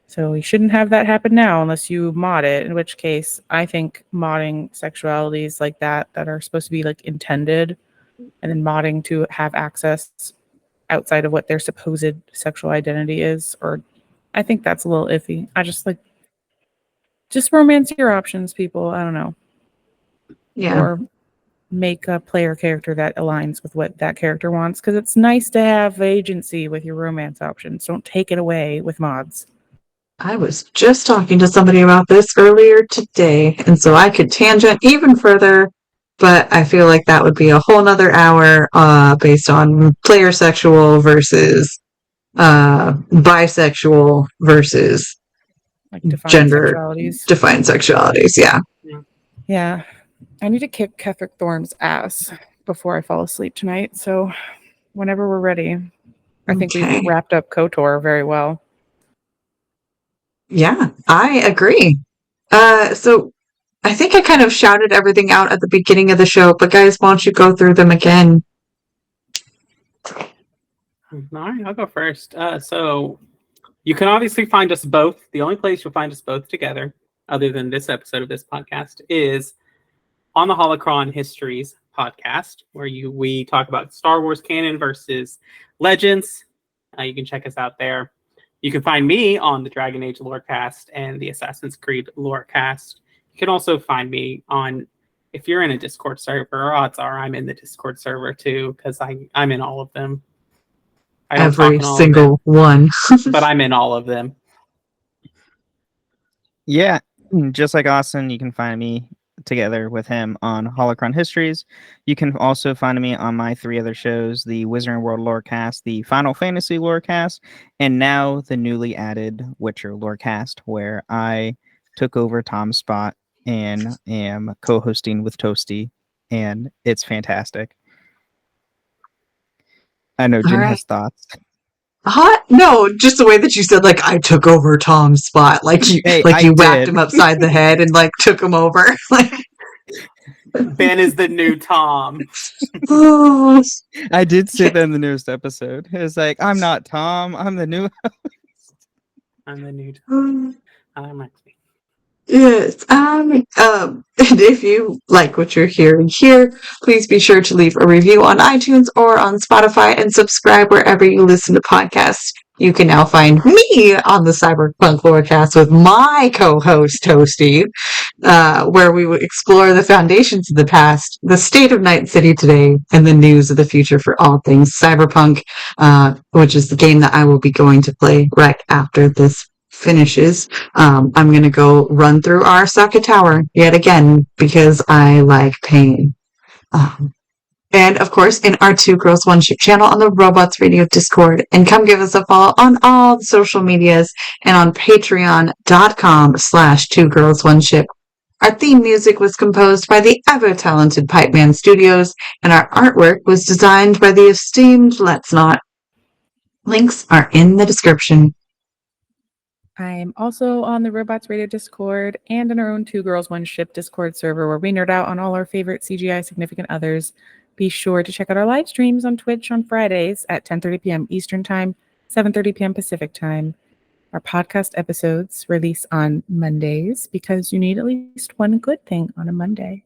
So we shouldn't have that happen now unless you mod it, in which case I think modding sexualities like that are supposed to be like intended, and then modding to have access outside of what their supposed sexual identity is, or I think that's a little iffy. I just romance your options, people. I don't know. Yeah. Or make a player character that aligns with what that character wants, because it's nice to have agency with your romance options. Don't take it away with mods. I was just talking to somebody about this earlier today, and so I could tangent even further, but I feel like that would be a whole nother hour based on player sexual versus bisexual versus Like defined gender sexualities. defined sexualities. Yeah. Yeah. I need to kick Ketherick Thorne's ass before I fall asleep tonight. So whenever we're ready, I think we've wrapped up KOTOR very well. Yeah, I agree. So I think I kind of shouted everything out at the beginning of the show, but guys, why don't you go through them again? All right, I'll go first. So you can obviously find us both. The only place you'll find us both together, other than this episode of this podcast, is on the Holocron Histories podcast, where we talk about Star Wars canon versus Legends. You can check us out there. You can find me on the Dragon Age Lorecast and the Assassin's Creed Lorecast. You can also find me on, if you're in a Discord server, odds are I'm in the Discord server too, because I'm in all of them. I don't Every single one. but I'm in all of them. Yeah, just like Austin, you can find me together with him on Holocron Histories. You can also find me on my 3 other shows, the Wizarding World Lorecast, the Final Fantasy Lorecast, and now the newly added Witcher Lorecast, where I took over Tom's spot and am co-hosting with Toasty, and it's fantastic. I know Jen has thoughts. No, just the way that you said, like, I took over Tom's spot. Like you whacked him upside the head and like took him over. Ben is the new Tom. I did say that in the newest episode. It's like, I'm not Tom, I'm the new host. I'm the new Tom. Yes. And if you like what you're hearing here, please be sure to leave a review on iTunes or on Spotify and subscribe wherever you listen to podcasts. You can now find me on the Cyberpunk Lorecast with my co-host Toasty, where we will explore the foundations of the past, the state of Night City today, and the news of the future for all things Cyberpunk, which is the game that I will be going to play right after this finishes. I'm going to go run through Arasaka Tower yet again because I like pain. And of course, in our 2 Girls One Ship channel on the Robots Radio Discord. And come give us a follow on all the social medias and on patreon.com/2 Girls One Ship. Our theme music was composed by the ever-talented Pipeman Studios, and our artwork was designed by the esteemed Let's Not. Links are in the description. I'm also on the Robots Radio Discord and in our own 2 Girls One Ship Discord server where we nerd out on all our favorite CGI significant others. Be sure to check out our live streams on Twitch on Fridays at 10:30 p.m. Eastern Time, 7:30 p.m. Pacific Time. Our podcast episodes release on Mondays because you need at least one good thing on a Monday.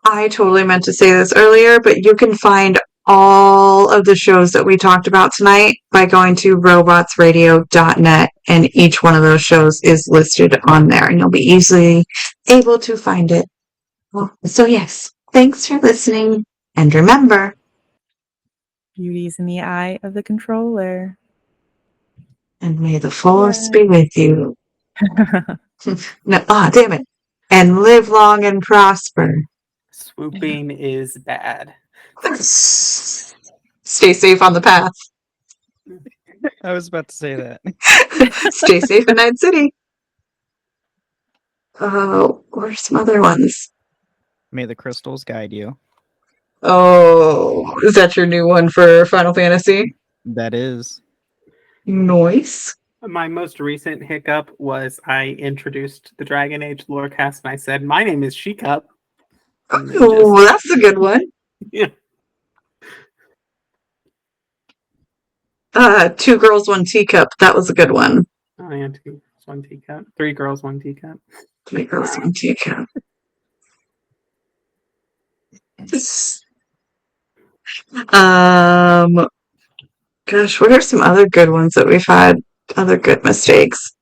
I totally meant to say this earlier, but you can find all of the shows that we talked about tonight by going to robotsradio.net, and each one of those shows is listed on there, and you'll be easily able to find it. So yes, thanks for listening, and remember, beauty's in the eye of the controller. And may the force be with you. Damn it. And live long and prosper. Swooping is bad. Stay safe on the path. I was about to say that. Stay safe in Night City. What are some other ones? May the crystals guide you. Oh, is that your new one for Final Fantasy? That is. Noise. My most recent hiccup was I introduced the Dragon Age lorecast and I said, "My name is Shecup." And then Oh, that's a good one. yeah. Two girls, one teacup. That was a good one. Oh, yeah, 2 girls, 1 teacup. 3 girls, 1 teacup. Three girls, one teacup. Gosh, what are some other good ones that we've had? Other good mistakes.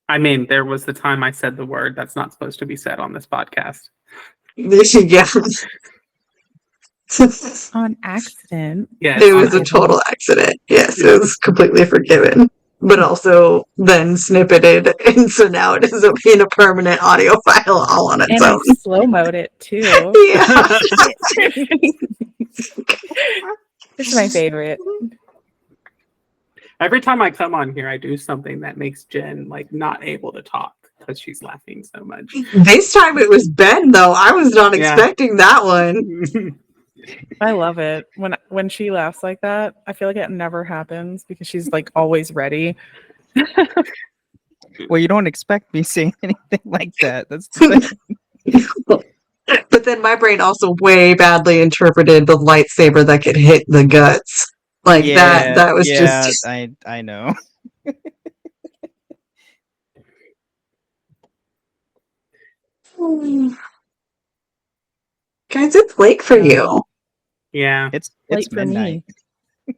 I mean, there was the time I said the word that's not supposed to be said on this podcast. Yeah. On accident. Yes, It was a total accident. Yes, it was completely forgiven. But also then snippeted, and so now it ends up being a permanent audio file all on its And I own. slow-moed it too. Yeah. This is my favorite. Every time I come on here, I do something that makes Jen like not able to talk because she's laughing so much. This time it was Ben, though. I was not Yeah. expecting that one. I love it. When she laughs like that, I feel like it never happens because she's like always ready. Well, you don't expect me saying anything like that. That's the thing. But then my brain also way badly interpreted the lightsaber that could hit the guts. Like that was just I know. Guys, it's late for you. Yeah. It's Late for midnight. me.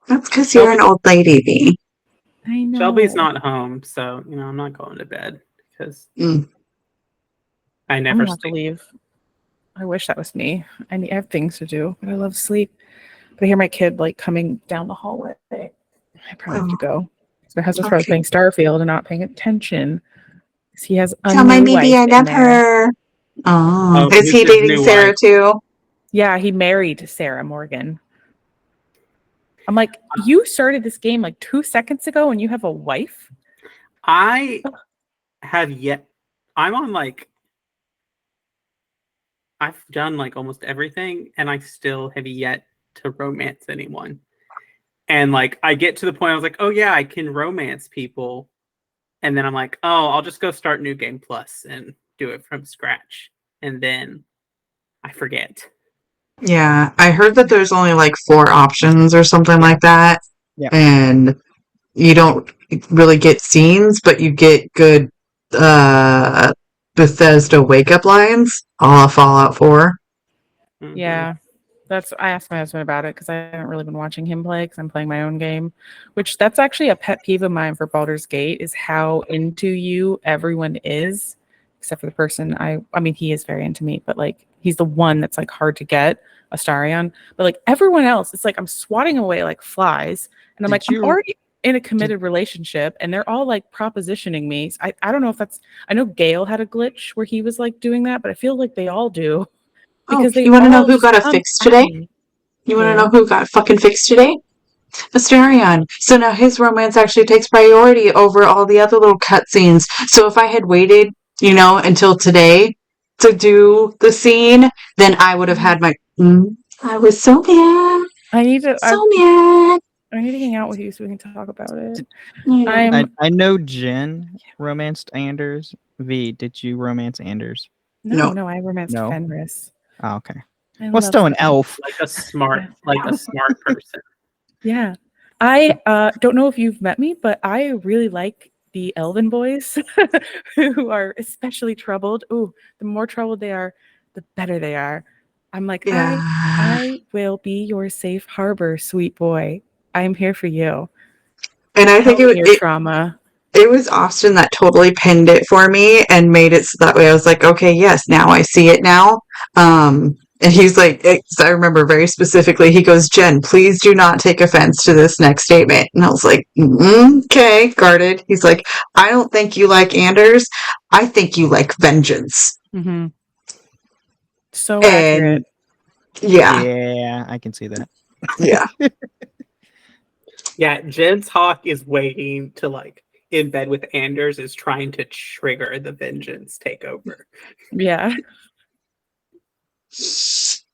That's because you're an old lady, V. I know. Shelby's not home, so I'm not going to bed because I I'm never gonna have to sleep. leave. I wish that was me. I have things to do, but I love sleep. But I hear my kid like coming down the hallway. I probably have to go. My husband's probably playing Starfield and not paying attention. He has a Tell my new baby I wife in love there. her. Oh, Oh, is he his dating new Sarah wife. too? Yeah, he married Sarah Morgan. I'm like, you started this game like 2 seconds ago and you have a wife? I have yet. I'm on like. I've done like almost everything, and I still have yet to romance anyone. And like, I get to the point I was like, oh yeah, I can romance people, and then I'm like, oh, I'll just go start New Game Plus and do it from scratch, and then I forget. Yeah, I heard that there's only like 4 options or something like that. Yeah. And you don't really get scenes, but you get good Bethesda wake up lines, a la Fallout 4. Mhm. Yeah. I asked my husband about it because I haven't really been watching him play because I'm playing my own game, which that's actually a pet peeve of mine for Baldur's Gate is how into you everyone is, except for the person I mean, he is very into me, but like he's the one that's like hard to get, Astarion. But like everyone else, it's like I'm swatting away like flies, and I'm I'm already in a committed relationship, and they're all like propositioning me. So I don't know if that's. I know Gale had a glitch where he was like doing that, but I feel like they all do. Because you want to know who got a come fix at today? me. You want to Yeah. know who got fucking fixed today? Astarion. So now his romance actually takes priority over all the other little cutscenes. So if I had waited, until today to do the scene, then I would have had my. I was so mad. I need to. mad. I need to hang out with you so we can talk about it. I know Jen romanced Anders. V, did you romance Anders? No, I romanced No. Fenris. Oh, okay. I Well, love still an Fenris. elf. Like a smart person. Yeah. I don't know if you've met me, but I really like the elven boys who are especially troubled. Ooh, the more troubled they are, the better they are. I'm like, Yeah. I will be your safe harbor, sweet boy. I'm here for you. And I think Tell me your trauma. It was Austin that totally pinned it for me and made it so that way I was like, okay, yes, now I see it now. And he's like, I remember very specifically, he goes, Jen, please do not take offense to this next statement. And I was like, okay, guarded. He's like, I don't think you like Anders. I think you like vengeance. Mm-hmm. So accurate. Yeah. Yeah, I can see that. Yeah. Yeah, Jen's Hawk is waiting to like in bed with Anders is trying to trigger the vengeance takeover. Yeah.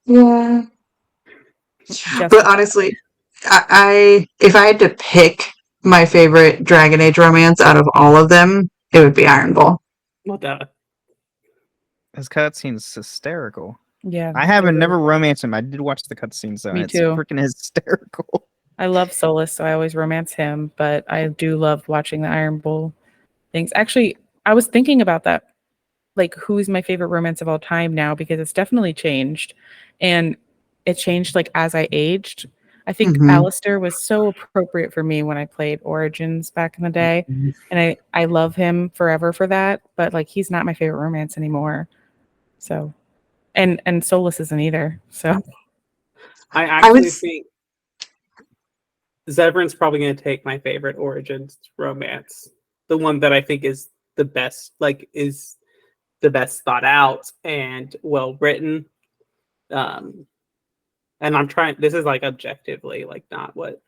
Yeah. Just But honestly, I if I had to pick my favorite Dragon Age romance out of all of them, it would be Iron Bull. Well, duh. His cutscene's hysterical. yeah, I haven't never romanced him. I did watch the cutscenes though. Me And it's too. freaking hysterical. I love Solus, so I always romance him, but I do love watching the Iron Bull things. Actually, I was thinking about that, like who's my favorite romance of all time now, because it's definitely changed. And it changed like as I aged. I think Mhm. Alistair was so appropriate for me when I played Origins back in the day. And I love him forever for that, but like he's not my favorite romance anymore. So and Solus isn't either. So I I would actually think Zevran's probably going to take my favorite Origins romance, the one that I think is the best, like is the best thought out and well written. And I'm trying. This is like objectively, like not what.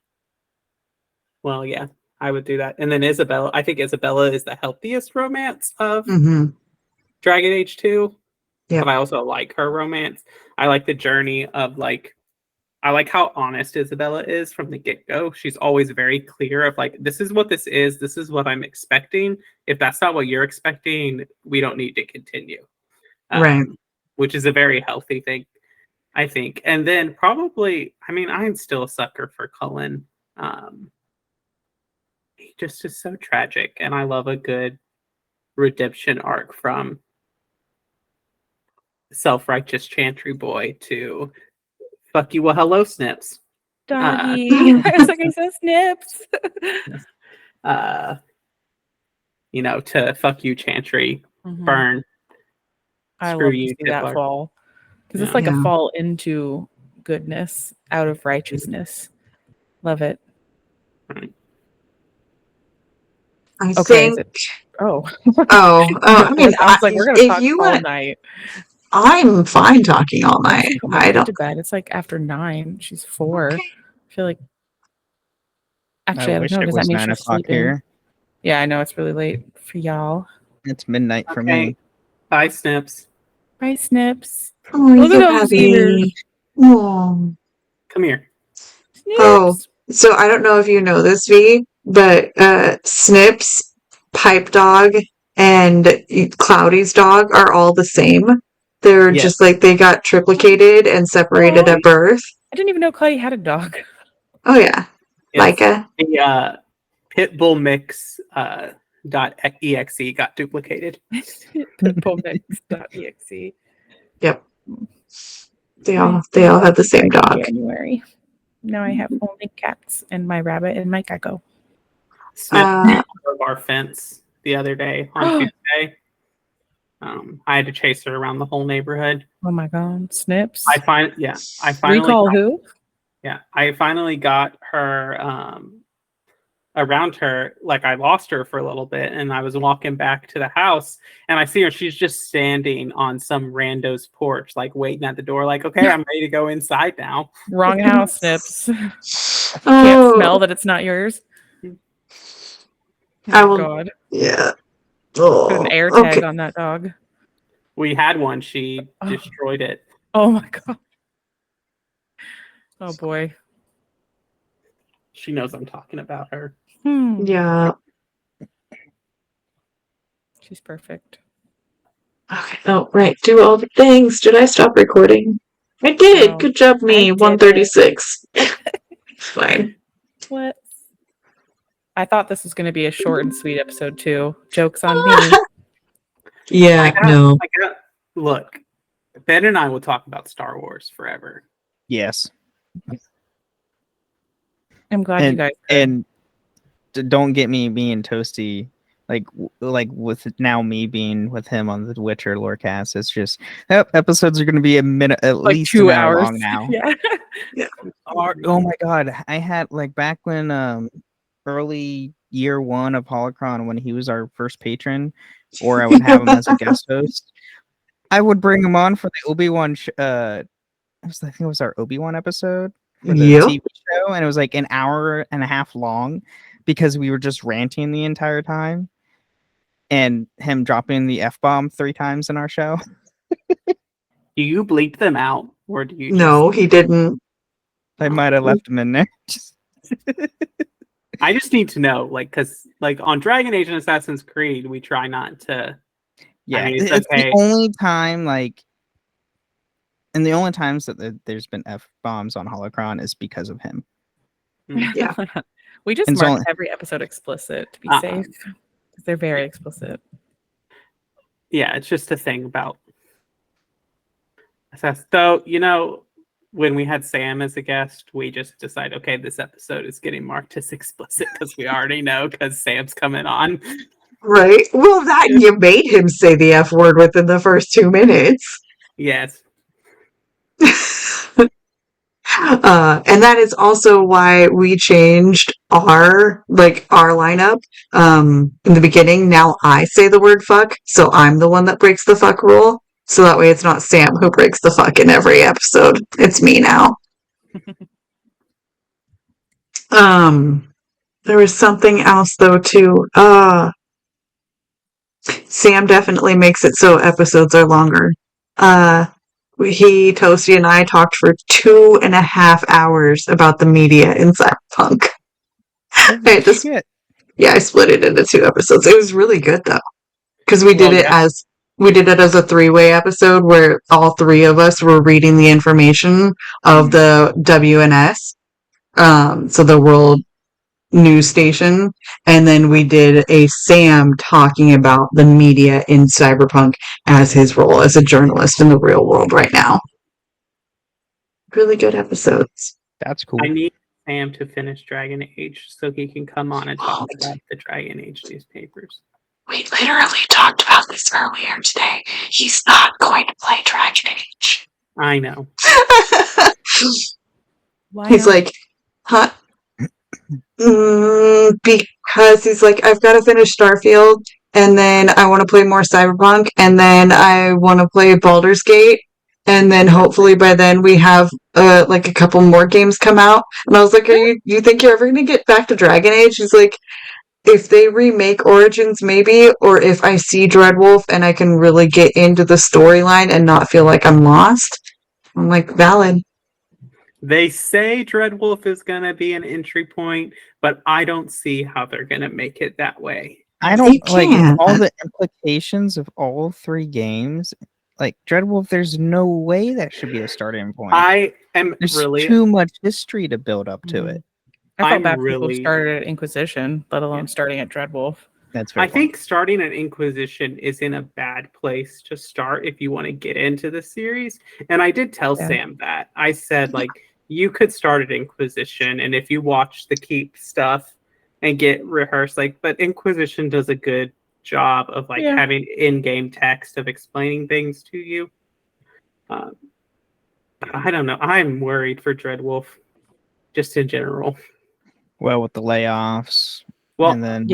Well, yeah, I would do that. And then Isabella, I think Isabella is the healthiest romance of Mhm. Dragon Age 2. Yep. But I also like her romance. I like the journey of like I like how honest Isabella is from the get-go. She's always very clear of like, this is what this is what I'm expecting. If that's not what you're expecting, we don't need to continue. Right. Which is a very healthy thing, I think. And then probably, I mean, I'm still a sucker for Cullen. He just is so tragic, and I love a good redemption arc from self-righteous chantry boy to fuck you, well, hello, Snips. doggy. I was like, I said Snips. You know, to fuck you, chantry, burn. I Screw love to you, see that Tippler. fall. Because it's Yeah. like Yeah. a fall into goodness out of righteousness. Love it. Right. I Okay, is think. it? Oh. I mean, I was like, we're gonna if talk you all want, night. I'm fine talking all I night. should put my I kid don't. to bed. It's like after 9. She's 4. Okay. I feel like actually I I don't wish know. it Does that was mean 9 she's o'clock sleeping? here. Yeah, I know it's really late for y'all. It's midnight for Okay. me. Bye, Snips. Bye, Snips. Oh, Look he's at so those ears. happy. Oh. Come here. Oh, Snips. so I don't know if you know this, V, but Snips, Pipe Dog, and Cloudy's dog are all the same. They're Yes. just like they got triplicated and separated Oh. at birth. I didn't even know Cloudy had a dog. Oh yeah, Yes. Micah. The Pitbull Mix .exe got duplicated. Pitbullmix.exe. Yep. They all have the same dog. January. Now I have only cats and my rabbit and my gecko. Snip of our fence the other day on Tuesday. I had to chase her around the whole neighborhood. Oh my god, Snips. I finally Recall who? Yeah, I finally got her around her. Like I lost her for a little bit, and I was walking back to the house, and I see her. She's just standing on some rando's porch, like waiting at the door. Like, okay, I'm ready to go inside now. Wrong house, Snips. Oh, Can't smell that it's not yours. I Oh will. god. Yeah. Put an Oh, air tag okay. on that dog. We had one. She destroyed it. Oh my god. Oh boy. She knows I'm talking about her. Yeah. She's perfect. Okay. Oh, right. Do all the things. Did I stop recording? I did. No, Good job, me. I did 136. Fine. What? I thought this was going to be a short and sweet episode too. Joke's on me. Yeah. No. Look, Ben and I will talk about Star Wars forever. Yes. I'm glad you guys could. And don't get me being toasty like with now me being with him on the Witcher Lorecast. It's just episodes are going to be a minute, at like least 2 an hour hours long now. Yeah. Oh my god, I had like back when early year 1 of Holocron, when he was our first patron, or I would have him as a guest host. I would bring him on for the Obi-Wan. I think it was our Obi-Wan episode for the TV show, and it was like an hour and a half long because we were just ranting the entire time, and him dropping the F-bomb 3 times in our show. Do you bleep them out? or do you? No, he didn't. I might have left him in there. I just need to know, like, because like on Dragon Age and Assassin's Creed, we try not to. Yeah, I mean, it's it's okay. the only time, like, and the only times that there's been F-bombs on Holocron is because of him. Yeah. We just And it's mark only- every episode explicit to be Uh-uh. safe. 'Cause they're very explicit. Yeah, it's just a thing about Assassin. Though, you know, when we had Sam as a guest, we just decided, okay, this episode is getting marked as explicit because we already know because Sam's coming on. Right. Well, that you made him say the F word within the first 2 minutes. Yes. And that is also why we changed our lineup in the beginning. Now I say the word fuck, so I'm the one that breaks the fuck rule. So that way it's not Sam who breaks the fuck in every episode. It's me now. There was something else though too. Sam definitely makes it so episodes are longer. Toasty and I talked for 2.5 hours about the media in Cyberpunk. Holy shit. Yeah, I split it into 2 episodes. It was really good though, because we did it as a 3-way episode where all 3 of us were reading the information of the WNS, so the World News Station, and then we did a Sam talking about the media in Cyberpunk as his role as a journalist in the real world right now. Really good episodes. That's cool. I need Sam to finish Dragon Age so he can come on and talk about the Dragon Age newspapers. We literally talked about this earlier today. He's not going to play Dragon Age. I know. Why He's not? like, huh? Because he's like, I've got to finish Starfield, and then I want to play more Cyberpunk, and then I want to play Baldur's Gate, and then hopefully by then we have a couple more games come out. And I was like, you think you're ever going to get back to Dragon Age? He's like, if they remake Origins, maybe, or if I see Dreadwolf and I can really get into the storyline and not feel like I'm lost. I'm like, valid. They say Dreadwolf is going to be an entry point, but I don't see how they're going to make it that way. I don't like all the implications of all 3 games. Like Dreadwolf, there's no way that should be a starting point. There's too much history to build up to it. I felt bad people started at Inquisition, let alone starting at Dreadwolf. That's I think starting at Inquisition is in a bad place to start if you want to get into the series. And I did tell Sam that. I said, like, you could start at Inquisition, and if you watch the Keep stuff and get rehearsed, but Inquisition does a good job of having in-game text of explaining things to you. I don't know. I'm worried for Dreadwolf, just in general. Well, with the layoffs. Well, and then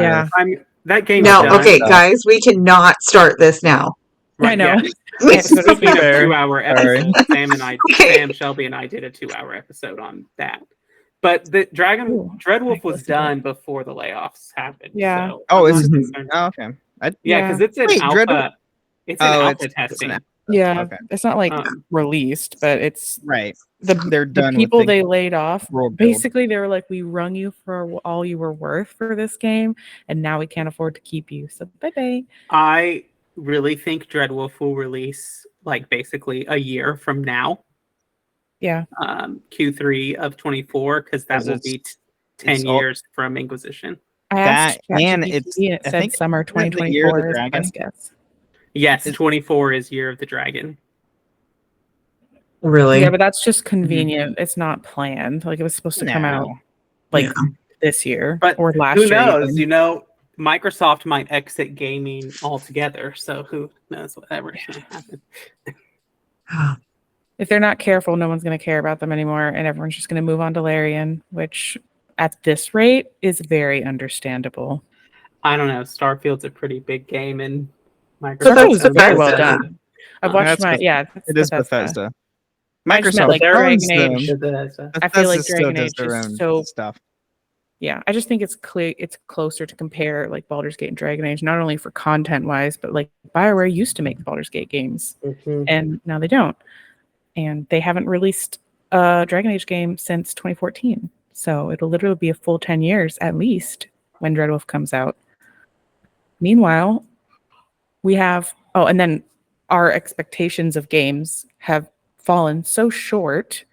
that game. No, okay, guys, we cannot start this now. Right, I know. This has been a 2-hour episode. Sam, Shelby, and I did a 2-hour episode on that. But the Dreadwolf was done before the layoffs happened. Yeah. So okay. Because it's an alpha. It's an alpha testing. Yeah, it's not released, but it's They're done. The people with they laid off. Basically, they were like, "We wrung you for all you were worth for this game, and now we can't afford to keep you. So bye bye." I really think Dreadwolf will release basically a year from now. Yeah. Q3 of 24, because that will be 10 years from Inquisition. I asked ChatGPT and it said summer 2024 is best guess. Yes, 24 is Year of the Dragon. Really? Yeah, but that's just convenient. It's not planned. It was supposed to come out this year or last year. Who knows? Even. You know, Microsoft might exit gaming altogether. So who knows whatever's going to happen. If they're not careful, no one's going to care about them anymore, and everyone's just going to move on to Larian, which at this rate is very understandable. I don't know. Starfield's a pretty big game, and Microsoft was very well done. I've watched it is Bethesda. Microsoft Dragon Age. I feel like Dragon Age is so stuff. Yeah, I just think it's closer to compare Baldur's Gate and Dragon Age, not only for content wise, but BioWare used to make the Baldur's Gate games, and now they don't. and they haven't released a Dragon Age game since 2014. So it'll literally be a full 10 years at least when Dreadwolf comes out. Meanwhile, we have and then our expectations of games have fallen so short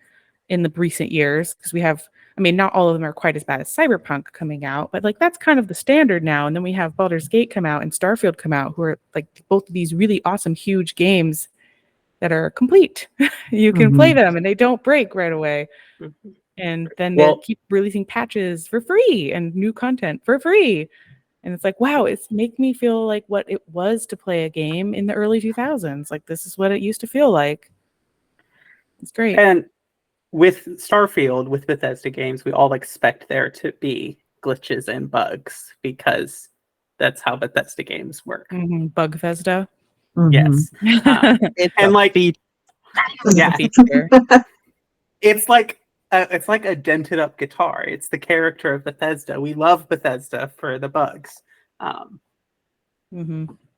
in the recent years because we have, I mean, not all of them are quite as bad as Cyberpunk coming out, but like that's kind of the standard now. And then we have Baldur's Gate come out and Starfield come out, who are like both of these really awesome, huge games that are complete. You can play them and they don't break right away. And then they keep releasing patches for free and new content for free. And it's like, wow, it's make me feel like what it was to play a game in the early 2000s. Like this is what it used to feel like. It's great. And with Starfield, with Bethesda games, we all expect there to be glitches and bugs because that's how Bethesda games work. Bug Bethesda. Yes. And like yeah, it's like a dented up guitar. It's the character of Bethesda. We love Bethesda for the bugs.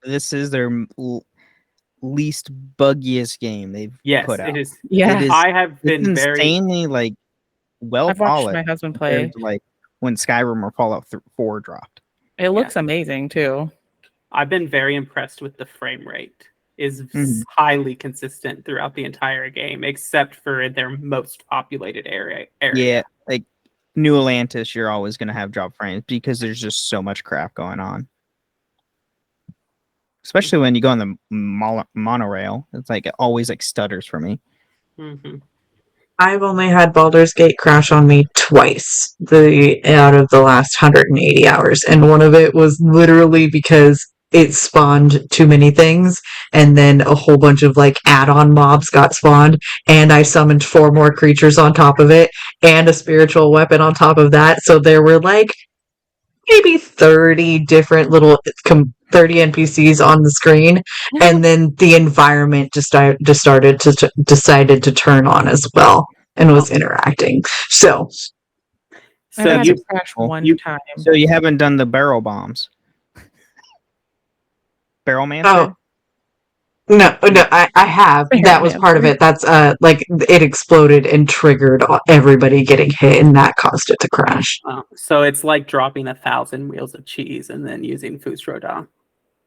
This is their least buggiest game they've put out. It is. Yeah, it is, I have been insanely like well I've watched polished my husband play. to, like when Skyrim or Fallout 4 dropped. It looks amazing too. I've been very impressed with the frame rate. Is highly consistent throughout the entire game, except for their most populated area. Yeah, like New Atlantis, you're always going to have drop frames because there's just so much crap going on. Especially when you go on the monorail, it's like it always like stutters for me. I've only had Baldur's Gate crash on me twice out of the last 180 hours, and one of it was literally because it spawned too many things, and then a whole bunch of like add-on mobs got spawned, and I summoned 4 more creatures on top of it, and a spiritual weapon on top of that, so there were like maybe 30 different little 30 NPCs on the screen, and then the environment just decided to turn on as well and was interacting. So you crash one time. So you haven't done the barrel bombs. Barrel Man? No, I have. That was part of it. That's like it exploded and triggered everybody getting hit, and that caused it to crash. So it's like dropping 1,000 wheels of cheese and then using Fusroda.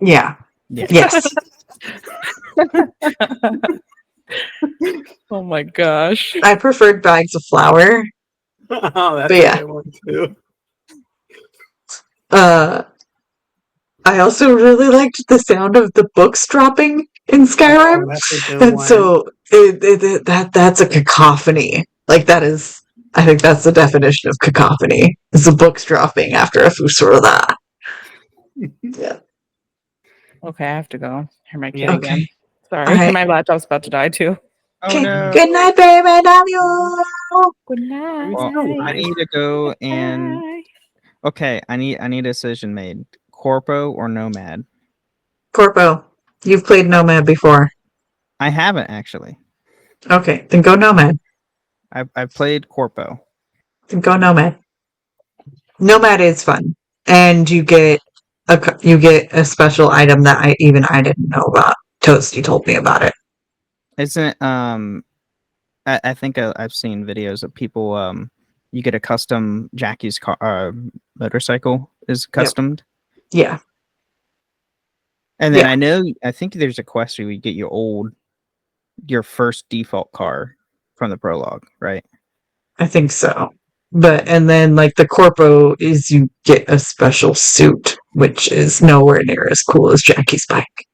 Yeah. Yes. Oh my gosh. I preferred bags of flour. Oh, that's a good one too. I also really liked the sound of the books dropping in Skyrim. Oh, that's a good and one. so that's a cacophony. Like that is, I think that's the definition of cacophony. Is the books dropping after a Fusroda. Yeah. Okay, I have to go. Hear my kid again. Sorry, right. My laptop's about to die too. Oh no. Good night, baby. Love you. Good night. Well, I need to go and I need a decision made. Corpo or Nomad? Corpo. You've played Nomad before. I haven't actually. Okay, then go Nomad. I've played Corpo. Then go Nomad. Nomad is fun, and you get a special item that I didn't know about. Toasty told me about it. Isn't I think I've seen videos of people you get a custom Jackie's car motorcycle is customed. Yeah. And then I think there's a quest where you get your first default car from the prologue, right? I think so. And then like the Corpo is you get a special suit, which is nowhere near as cool as Jackie's bike.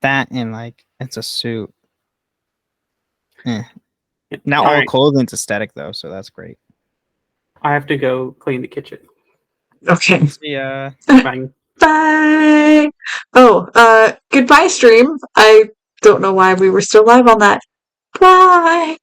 That and like it's a suit. Now all clothing's aesthetic though, so that's great. I have to go clean the kitchen. Okay. Yeah. Bye. Bye. Oh, goodbye stream. I don't know why we were still live on that. Bye.